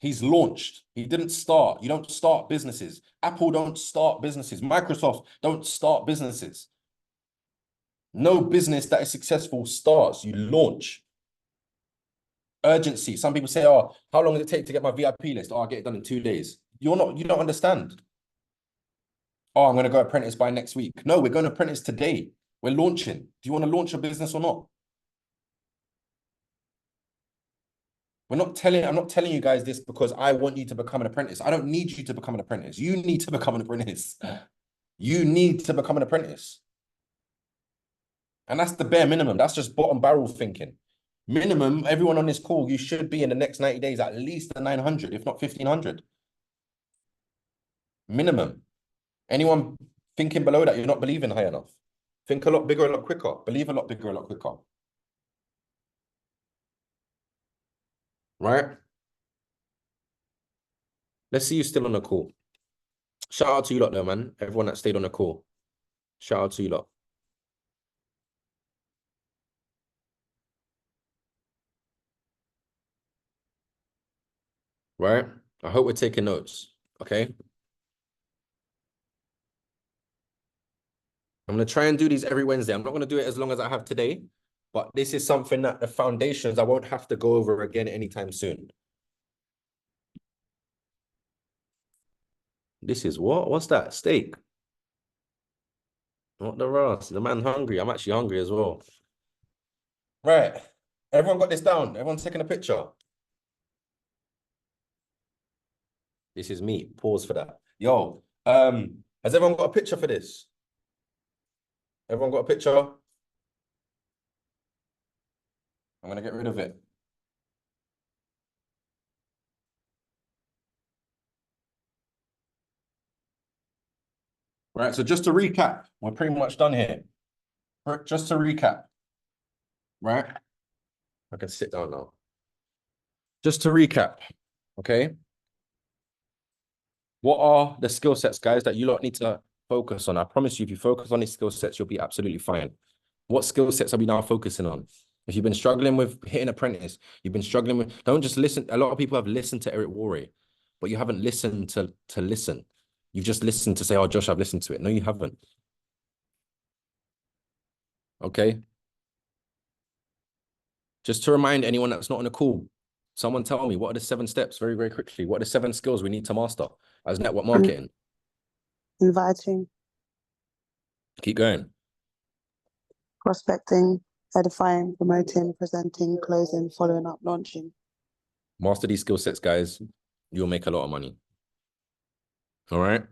He's launched. He didn't start. You don't start businesses. Apple don't start businesses. Microsoft don't start businesses. No business that is successful starts. You launch. Urgency. Some people say, oh, how long does it take to get my VIP list? Oh, I'll get it done in 2 days. You don't understand. Oh, I'm going to go apprentice by next week. No, we're going to apprentice today. We're launching. Do you want to launch a business or not? I'm not telling you guys this because I want you to become an apprentice. I don't need you to become an apprentice. You need to become an apprentice. You need to become an apprentice. And that's the bare minimum. That's just bottom barrel thinking. Minimum, everyone on this call, you should be in the next 90 days at least a 900, if not 1,500. Minimum. Anyone thinking below that, you're not believing high enough. Think a lot bigger, a lot quicker. Believe a lot bigger, a lot quicker. Right? Let's see you still on the call. Shout out to you lot though, man. Everyone that stayed on the call. Shout out to you lot. Right? I hope we're taking notes. Okay? I'm going to try and do these every Wednesday. I'm not going to do it as long as I have today, but this is something that the foundations I won't have to go over again anytime soon. This is what? What's that? Steak. What the Ross? The man hungry. I'm actually hungry as well. Right. Everyone got this down. Everyone's taking a picture. This is me. Pause for that. Yo, has everyone got a picture for this? Everyone got a picture? I'm going to get rid of it. Right, so just to recap, we're pretty much done here. Just to recap, right? I can sit down now. Just to recap, okay? What are the skill sets, guys, that you lot need to focus on? I promise you, if you focus on these skill sets, you'll be absolutely fine. What skill sets are we now focusing on? If you've been struggling with hitting apprentice, you've been struggling with, don't just listen. A lot of people have listened to Eric Worre, but you haven't listened to listen. You've just listened to say, oh, Josh, I've listened to it. No, you haven't. Okay. Just to remind anyone that's not on the call, someone tell me, what are the 7 steps very, very quickly? What are the 7 skills we need to master as network marketing? Inviting, Keep going. prospecting, edifying, promoting, presenting, closing, following up, launching. Master these skill sets, guys. You'll make a lot of money. All right.